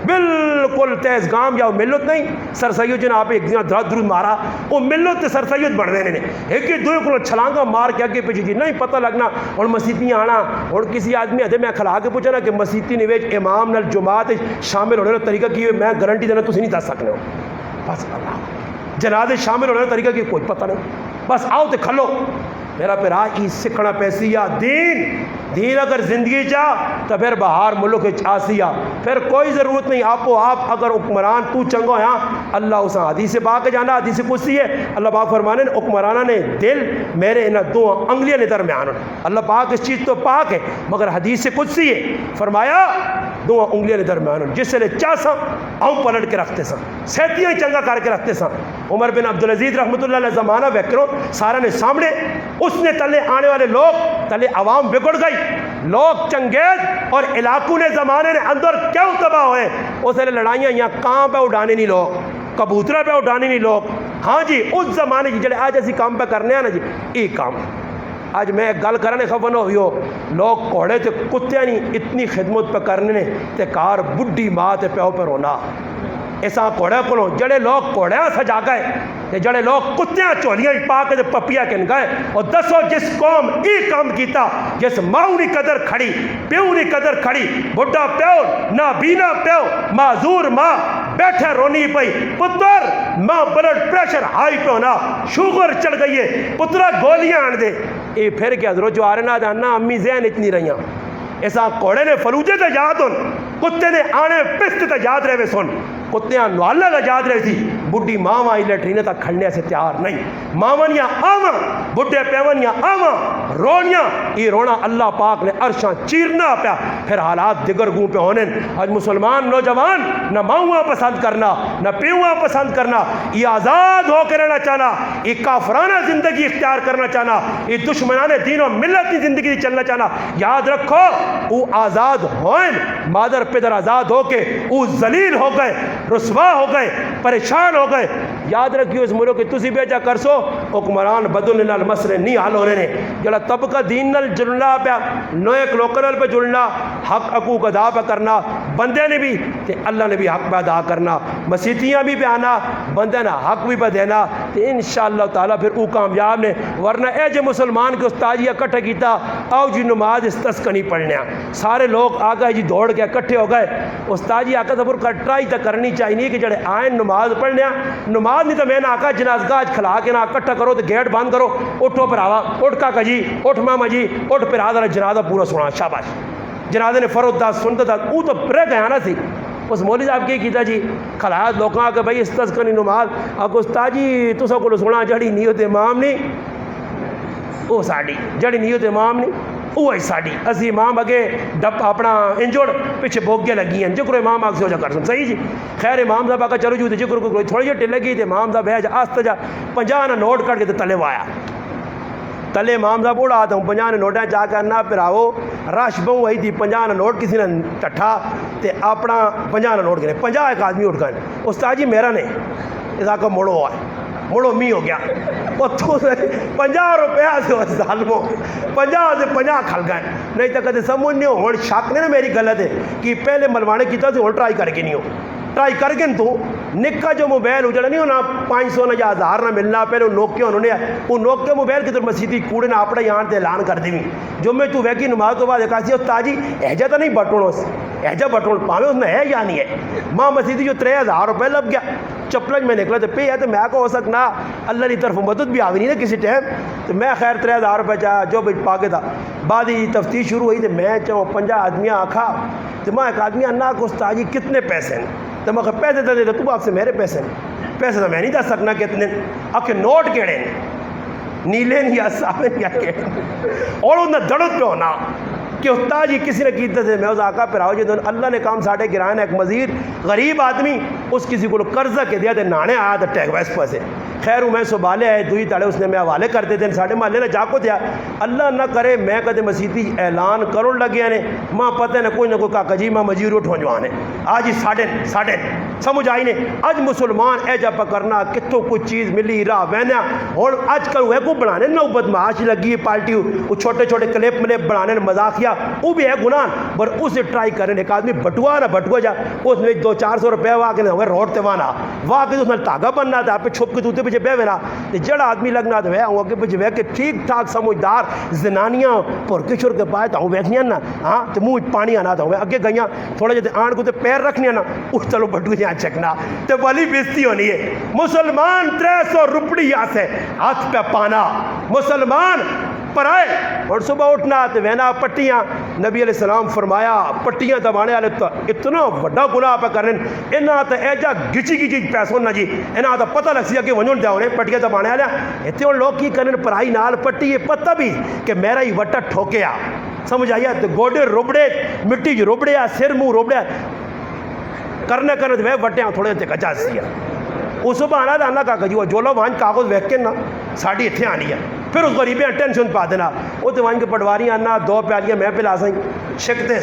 بالکل تیز گام یا ملت نہیں سر سید جن آپ ایک دن درد درود مارا وہ ملت سر سید بڑھ رہے نے ایک ہی دوئے کو چھلانگا مار کے اگے پیچھے جی نہیں پتہ لگنا اور مسیتیاں آنا اور کسی آدمی ادھے میں کھلا کے پوچھا نا کہ مسیتی نویج امام نال جماعت شامل ہونے کا طریقہ کی میں گارنٹی دینا تسی نہیں دس سکنے ہو بس اللہ جنازے شامل ہونے کا طریقہ کی کوئی پتہ نہیں بس آؤ تے کھلو میرا پھر آج سکھنا پیسیا دین اگر زندگی چاہ تو پھر باہر ملک آسیا پھر کوئی ضرورت نہیں آپ و آپ اگر حکمران تو چنگو ہاں اللہ اسا حدیث پاک جانا حدیث قدسی ہے اللہ پاک فرمانے حکمرانہ نے دل میرے انہ دو انگلیاں نے درمیان اللہ پاک اس چیز تو پاک ہے مگر حدیث قدسی ہے فرمایا دو انگلیاں نے درمیان جس سے چاہ سا آؤں پلٹ کے رکھتے سا سیتیاں چنگا کر کے رکھتے سا عمر بن عبدالعزیز رحمۃ اللہ علیہ زمانہ ویکرو سارا نے سامنے اس نے تلے آنے والے لوگ تلے عوام بگڑ گئی لوگ چنگیز اور علاقوں نے زمانے نے اندر کیوں تباہ ہوئے اسے لڑائیاں یہاں کہاں پہ اٹھانے نہیں لوگ کبوترہ پہ اٹھانے نہیں لوگ ہاں جی اس زمانے کی جڑے آج ایسی کام پہ کرنے ہیں نا جی ایک کام آج میں گل کرنے خبر نہ ہوئی ہو لوگ کوڑے تے کتے نہیں اتنی خدمت پہ کرنے تے کار بڈھی ماں تے پیو پہ رونا ایسا کوڑے کو جڑے لوگ کوڑیاں سجا گئے تے جڑے لوگ کتیاں چولیاں پا کے پپیا کن گئے اور دسو جس قوم ای کام کیتا جس ماں نی قدر کھڑی پیو نی قدر کھڑی بڈھا پیو نہ بینا پیو معذور ماں بیٹھے رونی پئی پتر ماں بلڈ پریشر ہائی پہ ہونا شوگر چڑھ گئی ہے پترا گولیاں آن دے اے پھر کیا ضرور جو آرنا دانا امی ذہن اتنی رہیاں ایسا کوڑے نے فلوجے تے یاد ہون کتے نے آنے پست تے یاد رہے سن کتیاں نوالا کا یاد رہی تھی بڈھی ماما ہی لیٹرینے تک کھڑنے سے تیار نہیں مامنیاں آواں بڈھے پیونیاں آواں رونیاں یہ رونا اللہ پاک نے عرشاں چیرنا پیا پھر حالات دیگر گوں پہ ہونے آج مسلمان نوجوان نہ ماؤں پسند کرنا نہ پیوہ پسند کرنا یہ آزاد ہو کے رہنا چاہنا یہ کافرانہ زندگی اختیار کرنا چاہنا یہ دشمنان دین و ملت کی زندگی چلنا چاہنا یاد رکھو وہ آزاد ہوئیں مادر پدر آزاد ہو کے وہ ذلیل ہو گئے رسوا ہو گئے پریشان ہو گئے یاد رکھیو اس ملک کی تسی بیجا کرسو حکمران بدل نال مسئلے نہیں حل ہونے نے جڑا طبقہ دین نال جڑنا پیا نویک لوکل پہ جڑنا حق حقوق ادا پہ کرنا بندے نے بھی تے اللہ نے بھی حق پہ ادا کرنا مسیتیاں بھی پہ آنا بندے نے حق بھی پہ دینا تے انشاءاللہ تعالیٰ پھر او کامیاب نے ورنہ اے جو مسلمان کے استاجی اکٹھا کیتا آؤ جی نماز استسقنی پڑھنے سارے لوگ آ گئے جی دوڑ کے اکٹھے ہو گئے استاجی آقا تبر ٹرائی تک کرنی چاہیے کہ جڑے آئیں نماز پڑھنے نماز نہیں تو میں نے آقا جنازگاہ کھلا کے نہ اکٹھا کرو تو گیٹ بند کرو اٹھو پھر آوا اٹھ کا جی اٹھ ماما جی اٹھ پھر آدھا جنازہ پورا سنا شاباش جنازے نے فرد دا سنتا تھا وہ تو رہ گیا نا سی اس مولوی صاحب کی کیتا جی کھلایا لوگوں آ کے بھائی استسقنی نماز آگے استاجی تو سب کو سنا جڑی نیت امام نہیں وہ ساڑی جڑی نیت امام نہیں وہ ہے ساڑی اسی امام اگے ڈپ اپنا انجوڑ پیچھے بوگے لگی ہیں جکر امام آگ سے ہو جا کر سن صحیح جی خیر امام صاحب آگا چلو جو جکر کو تھوڑی جی ٹل لگی تھے امام صاحب ہے جا آست جا 50 نہ نوٹ کر کے تلے وایا تلے امام صاحب اڑا آتا ہوں 50 نہ نوٹیں جا کر نہ پھر آؤ رش بہو وہی تھی 50 نہ نوٹ کسی نے ٹٹھا تے اپنا 50 نہ نوٹ کرے 50 ایک آدمی اٹھ گئے استاد جی میرا نے اس آقا موڑو ہوا ہے موڑو می ہو گیا وہ تو 50 روپیہ سے ظالمو 50 سے 50 کھل گئے نہیں تو کدے سمجھ نہیں ہو شک نہیں نا میری غلط ہے کہ پہلے ملوانے کیتا سے ٹرائی کر کے نہیں ہو ٹرائی کر کے تو نکا جو موبائل اجڑا نہیں ہونا 500 نہ یا 1000 نہ ملنا پہلے وہ نوکیا انہوں نے وہ نوکیا موبائل کی طرف مسیدی کوڑے نہ اپنا یہاں تے اعلان کر دی جو میں تو ویکی نماز تو بعد ایک آسی تاجی ایجا تو نہیں بٹوڑوں سے ایجا بٹوڑ پاوے اس میں ہے یا نہیں ہے ماں مسیدی جو 3000 روپے لگ گیا چپلج میں نکلا تو پہ ہے تو میں کو ہو سکنا اللہ کی طرف مدد بھی آوی نہیں نا کسی ٹائم تو میں خیر 3000 روپے چاہا جو بھی پا کے تھا بعد ہی تفتیش شروع ہوئی تو میں چاہوں 50 آدمیاں آکھا تو میں ایک آدمی انا کو استاجی کتنے پیسے ہیں تو میں پیسے دے تو آپ سے میرے پیسے تو میں نہیں دس سکنا کتنے آپ کے نوٹ کیڑے ہیں نیلے نہیں یا صاحب نہیں آ کے اور انہیں دڑت پہ ہونا کہ استاد جی کسی نے کیتے تھے میں اس آقا پہ راؤ جی تو اللہ نے کام ساڑھے گرائن ایک مزید غریب آدمی اس کسی کو قرضہ کے دیا تھے نانے آیا تھا ٹیک ویس پر سے خیر میں سبالے آئے دوئی تاڑے اس نے میں حوالے کرتے تھے ساڑھے محلے نے جاکو دیا اللہ نہ کرے میں کدے مسیحی اعلان کرن لگیا نے ماں پتہ نہ کوئی کاکا جی ماں مجیر اٹھو جوانے آج ہی ساڑھے سمجھ آئی نے آج مسلمان اے جا پکرنا کتوں کچھ چیز ملی راہ وینا اور آج کل وہ کو بنانے نوبت معاش لگی ہے پارٹی وہ چھوٹے چھوٹے کلپ ملے بنانے مذاقیہ وہ بھی ہے گناہ پر اسے ٹرائی کرنے ایک آدمی بٹوا نہ بٹوا جا اس میں 200-400 روپے واقع ہمیں روڈ تے وانا واقع اس میں تاگا بننا تھا پہ چھپ کے دوتے پیچھے بے وینا جڑا آدمی لگنا تھا وہ کے پیچھے بے کہ ٹھیک ٹھاک سمجھدار زنانیاں پر کے چھوڑ کے پائے تھا وہ بیٹھنیاں نا ہاں تو منہ پانی آنا تھا اگے گئیاں تھوڑا جتے آنٹ کو تے پیر رکھنیاں نا اس چلو بٹو جہاں چکنا تے والی بیستی ہونی ہے مسلمان 300 روپڑی آسے ہاتھ پہ پانا مسلمان پر آئے اور صبح اٹھنا تو وینا پٹیاں نبی علیہ السلام فرمایا پٹیاں دبانے والے تو اتنا بڑا گناہ پہ کرنے انہاں تو ایجا گچی گچی پیسوں نہ جی انہاں تو پتہ لگ سیا کہ ونجن دیا انہیں پٹیاں دبانے والے اتنے اور لوگ کی کرنے پرائی نال پٹی یہ پتہ بھی کہ میرا ہی وٹا ٹھوکیا سمجھ آیا تو گوڑے روبڑے مٹی جو روبڑے سر منہ روبڑے کرنے تو وہ وٹیاں تھوڑے تے کچا سیا اس صبح آنا تھا اللہ کا جو جو لوگ وہاں کاغذ ویک کے نا ساڑھی اتنے آنی ہے پھر اس غریبیں ٹینشن پا دینا وہ تو وہاں کے پٹواری آنا 2 پیالیاں میں پہ لا سائیں شکتے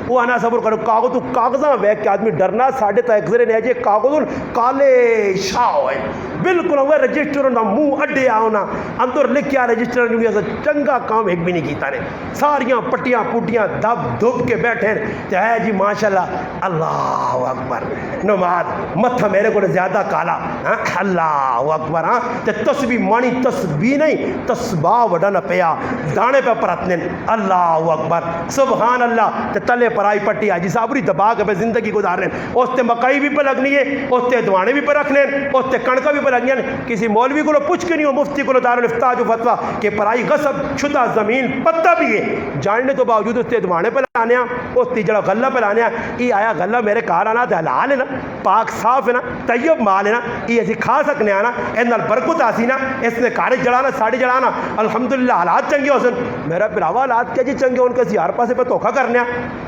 وہ آنا صبر کرو کاغذ تو کاغذاں ویک کے آدمی ڈرنا ساڑھے تا ایک ذرے نہیں جے کاغذ کالے شاہ ہوئے بالکل ہوئے رجسٹر نہ منہ اڈے آنا اندر لکھیا رجسٹر جو چنگا کام ایک بھی نہیں کیتا نے ساریاں پٹیاں پوٹیاں دب دب کے بیٹھے تو ہے جی ماشاءاللہ اللہ اکبر نماز متھا میرے کو زیادہ کالا اللہ اکبر ہاں تے تسبیح مانی تسبیح نہیں تسباہ وڈا نہ پیا دانے پہ پرتنے اللہ اکبر سبحان اللہ تے تلے پرائی پٹی آجی صابری دبا کے پہ زندگی گزار رہے ہیں اس تے مکائی بھی پہ لگنی ہے اس تے دوانے بھی پہ رکھنے اس تے کنکا بھی پہ لگنی ہے کسی مولوی کو پوچھ کے نہیں ہو مفتی کو دارالفتاح جو فتویٰ کہ پرائی غصب شدہ زمین پتہ بھی ہے جاننے تو باوجود اس تے دوانے پہ لانے اس تے جڑا غلہ پہ لانے یہ آیا غلہ میرے کار آنا تو حلال ہے نا پاک صاف ہے نا طیب مال ہے نا یہ اسی کھا سکنے آنا ان نال برکت آسی نا اس نے کارج جڑانا ساڑی جڑانا الحمدللہ حالات چنگے ہو سن میرا پراوا حالات کیا جی چنگے ان کے ہر پاسے پہ دھوکا کرنے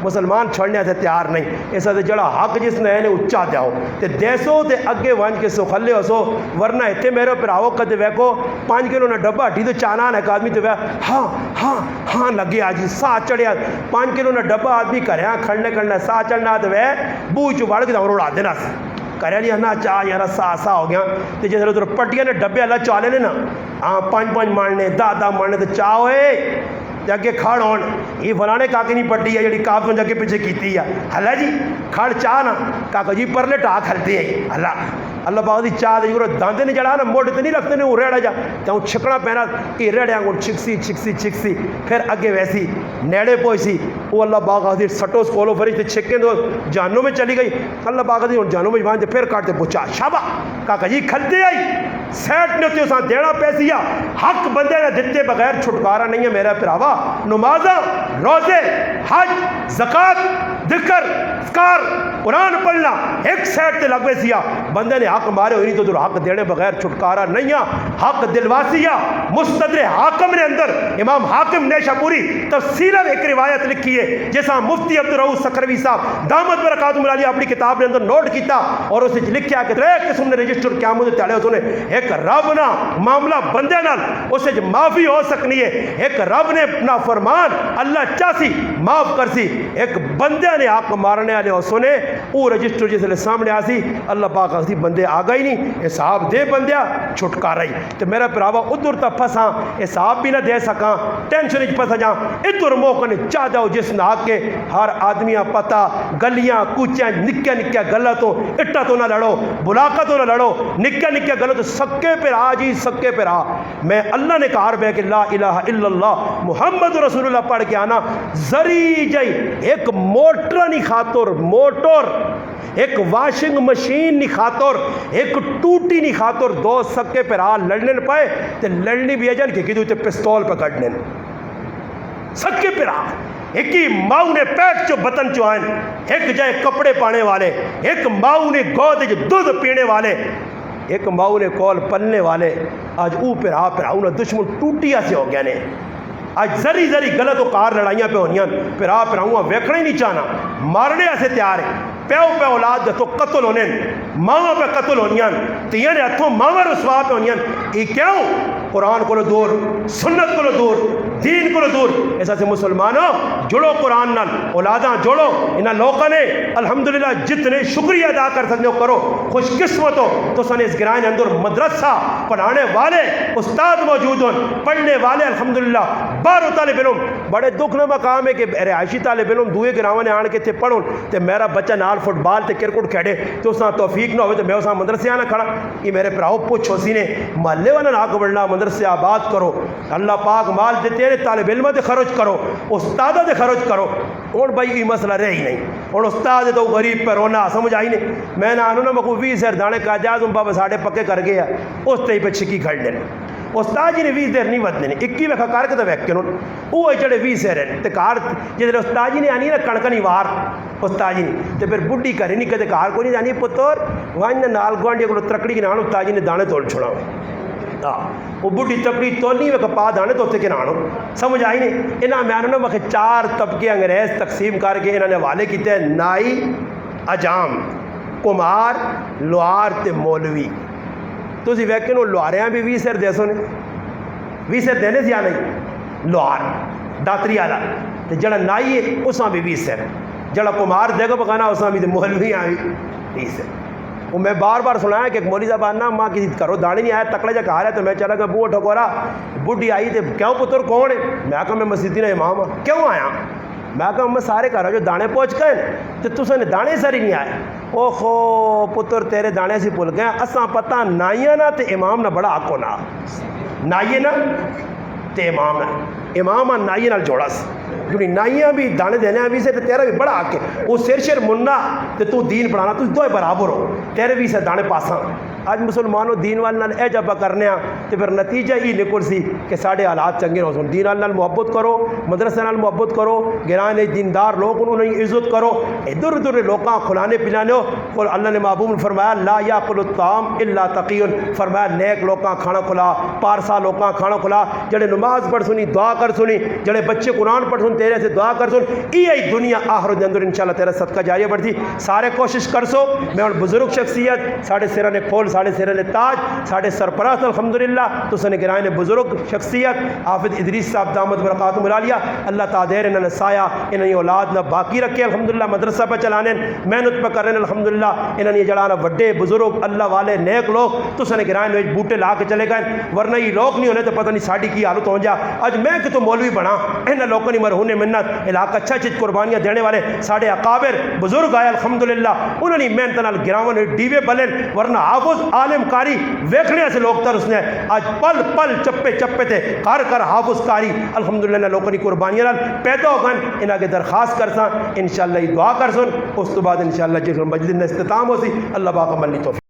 مسلمان چھوڑنے سے تیار نہیں ایسا تے جڑا حق جس نے اچا دیاؤ تے دیسو تے اگے وانج کے سو خلے ہو سو ورنہ اتنے میرے پراو کدے ویکو 5 کلو نہ ڈبا ہٹی تو چانان ایک آدمی تو ہاں ہاں ہاں لگے آجی سا چڑھیا 5 کلو نہ ڈبا آدمی کریا کھڑنے سا چڑھنا تو وہ بو چوڑ کے اڑا دینا کریا جی ہنا چاہ یار سا ہو گیا تو جیسے ادھر پٹیاں نے ڈبے اللہ چالے نے نا ہاں 5 مارنے 10 مارنے تو چاہ ہوئے جگہ کھڑ ہون یہ فلانے کاکے نہیں پٹی ہے جڑی کاف میں جگہ پیچھے کیتی ہے اللہ جی کھڑ چاہ نا کاکا جی پرلے ٹاک ہلتے ہیں اللہ باغ دی چاہ دے داندے نہیں جڑا نا موڑ تے نہیں رکھتے نے ریڑا جا تو چھکنا پینا کہ ریڑیاں کو چھکسی پھر اگے ویسی نیڑے پہنچی وہ اللہ باغ دی سٹو سکولو فریج تے چھکیں تو جانوں میں چلی گئی اللہ باغ دی جانوں میں باندھے پھر کاٹتے پوچھا شابا کاکا جی کھلتے آئی سیٹ نے تے اساں دینا پیسیا حق بندے نے دتے بغیر چھٹکارا نہیں ہے میرا پراوا نمازاں روزے حج زکات ذکر اذکار قرآن پڑھنا ایک سیٹ تے لگوے سیا بندے نے حق مارے ہوئی تو حق دینے بغیر چھٹکارا نہیں حق دلواسیا مستدر حاکم نے اندر امام حاکم نیشاپوری تفصیلاً ایک روایت لکھی ہے جیسا مفتی عبدالرؤف سکروی صاحب دامت برکاتہم العالیہ اپنی کتاب نے اندر نوٹ کیتا اور اسے لکھیا کہ 3 قسم نے رجسٹر قیامت تے اس نے ایک رب نا معاملہ بندے نال اسے معافی ہو سکنی ہے ایک رب نے اپنا فرمان اللہ چاسی معاف کر سی ایک بندے نے حق مارنے والے اس نے وہ رجسٹر جس لے سامنے آسی اللہ پاک اسی بندے آ گئی نہیں حساب دے بندیا چھٹکارا ہی تو میرا پراوا ادھر تا پھساں حساب بھی نہ دے سکاں ٹینشن وچ پھس جاں ادھر موقع نے چاہ جاؤ جس نہ کے ہر آدمیاں پتہ گلیاں کوچیاں نکیا گلا تو اٹا تو نہ لڑو بلاکا تو نہ لڑو نکیا گلا تو سکے پر آ جی سکے پر آ میں اللہ نے کہا بے کہ لا الہ الا اللہ محمد رسول اللہ پڑھ کے آنا زری جائی ایک موٹر نہیں خاطر موٹر ایک واشنگ مشین نہیں خاطر ایک ٹوٹی نہیں خاطر 2 سکے پر آ لڑنے نہ پائے تے لڑنی بھی اجن کہ کدو تے پستول پکڑنے سکے پر آ ایک ہی ماؤں نے پیٹ چو بطن چوائن ایک جائے کپڑے پانے والے ایک ماؤں نے گود جو دودھ پینے والے ایک ماؤ نے کول پلنے والے آج او پھرا انہیں دشمن ٹوٹیا سے ہو گیا نے آج ذری ذری غلط و کار لڑائیاں پہ ہونیاں پھرا ویکھنا ہی نہیں چاہنا مارنے سے تیار ہے پیو پہ اولاد تو قتل ہونے ماواں پہ قتل ہونیاں تیاں نے ہتھوں ماواں رسوا پہ ہونیاں یہ کیوں قرآن کو دور سنت کو دور دین کو دور ایسا سے مسلمانوں جڑو قرآن نال اولاداں جوڑو انہاں لوگوں نے الحمدللہ جتنے شکریہ ادا کر سکتے ہو کرو خوش قسمت ہو تو سن اس گرائن اندر مدرسہ پڑھانے والے استاد موجود ہوں پڑھنے والے الحمدللہ بارو طالب علم بڑے دکھ نہ مقام ہے کہ رہائشی طالب علم دوئے گراواں نے آن کے تھے پڑھوں تے میرا بچہ نال فٹ بال تے کرکٹ کھیڑے تو اس توفیق نہ ہوئے تو میں اس مدرسے آنا کھڑا یہ میرے پراؤ پوچھو سی نے محلے والا نہ بڑھنا مدرسے آباد کرو اللہ پاک مال دیتے ہیں طالب علم دے خرچ کرو استادہ دے خرچ کرو اور بھائی یہ مسئلہ رہ ہی نہیں اور استاد تو غریب پہ رونا سمجھ آئی نہیں میں نہ آنوں نا مکو 20 ہزار دانے کا جاز ان بابا ساڑھے پکے کر گیا اس تے پہ چھکی کھڑ لینے استاد جی نے 20 دیر نہیں ودنے 21 ویکھا کار کے تو ویک کے وہ چڑھے 20 ہزار تے کار جس استاد جی نے آنی نا کڑکنی وار استاد جی نے تے پھر بڈھی کرے نہیں کدے کار کو نہیں جانی پتر وہاں نال گوانڈی کو ترکڑی کے نان استاد جی نے دانے توڑ چھوڑا وہ بڈھی تکڑی تو نہیں میں پا دانے تو کے نانو سمجھ آئی نہیں انہاں میں آنوں میں 4 طبقے انگریز تقسیم کر کے انہوں نے حوالے کیتے ہیں نائی اجام کمار لوہار تے مولوی تو اسی ویکن وہ لوہاریاں بھی 20 سر دے سو نے 20 سر دینے سے یا نہیں لوہار داتری آلہ تے جڑا نائی ہے اس بھی 20 سر جڑا کمار دے گا پکانا اس بھی مولوی آئی 20 سر وہ میں بار بار سنایا کہ ایک مولوی صاحب آنا ماں کسی کرو دانے نہیں آیا تکڑے جا کہا رہا تو میں چلا گیا بوہ ٹھکورا بڈھی آئی تے کیوں پتر کون ہے میں کہا میں مسجدی نے امام ہوں کیوں آیا میں کہا میں سارے کہہ رہا جو دانے پہنچ گئے تو تُسے نے دانے سر ہی نہیں آئے او خو پتر تیرے دانے سے پل گئے اساں پتہ نائیاں نہ تے امام نہ بڑا حق ہونا نائیے نہ تے امام نائیے نال جوڑا سی کیونکہ نائیاں بھی دانے دینے بھی سے تیرا بھی بڑا حق ہے وہ سر مننا تے تو دین پڑھانا تو دو برابر ہو تیرے بھی سے دانے پاساں آج مسلمانوں دین والنال اے جبا کرنے ہیں تو پھر نتیجہ ہی نکل سی کہ ساڑھے حالات چنگے ہو سن دین والنال محبت کرو مدرسے نال محبت کرو گرانے دیندار لوگ انہوں نے عزت کرو ادھر ادھر لوکاں کھلانے پلانے ہو اللہ نے محبوب نے فرمایا لا یاکل الطعام الا تقی فرمایا نیک لوکاں کھانا کھلا پارسا لوکاں کھانا کھلا جڑے نماز پڑھ سنی دعا کر سنی جڑے بچے قرآن پڑھ سن تیرے سے دعا کر سن یہ دنیا آخرت دے اندر انشاءاللہ تیرا صدقہ جاریہ بڑھتی سارے کوشش کر سو میں اور بزرگ شخصیت ساڑھے سرہ نے کھول ساڑھے سرہ نے تاج ساڑھے سرپرست الحمدللہ تو سنے گرائن بزرگ شخصیت حافظ ادریس صاحب دامت برکاتہ ملالیہ اللہ تعالی انہوں نے سایہ انہوں نے اولاد نہ باقی رکھے الحمدللہ مدرسہ پہ چلانے محنت پہ کرنے الحمدللہ انہوں نے جڑانا وڈے بزرگ اللہ والے نیک لوگ تو سنے گرائن میں بوٹے لا کے چلے گئے ورنہ یہ لوگ نہیں ہونے تو پتہ نہیں ساڑھی کی حالت ہو جا آج میں کہ تو مولوی بنا انہوں لوگوں نے مرہون منت علاقہ اچھا چیز قربانیاں دینے والے ساڑھے اقابر بزرگ آئے الحمدللہ انہوں نے محنت نال گراون ڈیوے بلن ورنہ حافظ عالم کاری ویکھنے سے لوگ تر اس نے آج پل پل چپے چپے تھے کر حافظ کاری الحمدللہ لوگوں نے قربانیاں نال پیدا ہو گئے انہاں کے درخواست کرساں انشاءاللہ یہ دعا کرسن اس تو بعد انشاءاللہ جس مجلس میں اختتام ہو سی اللہ پاک عمل توفیق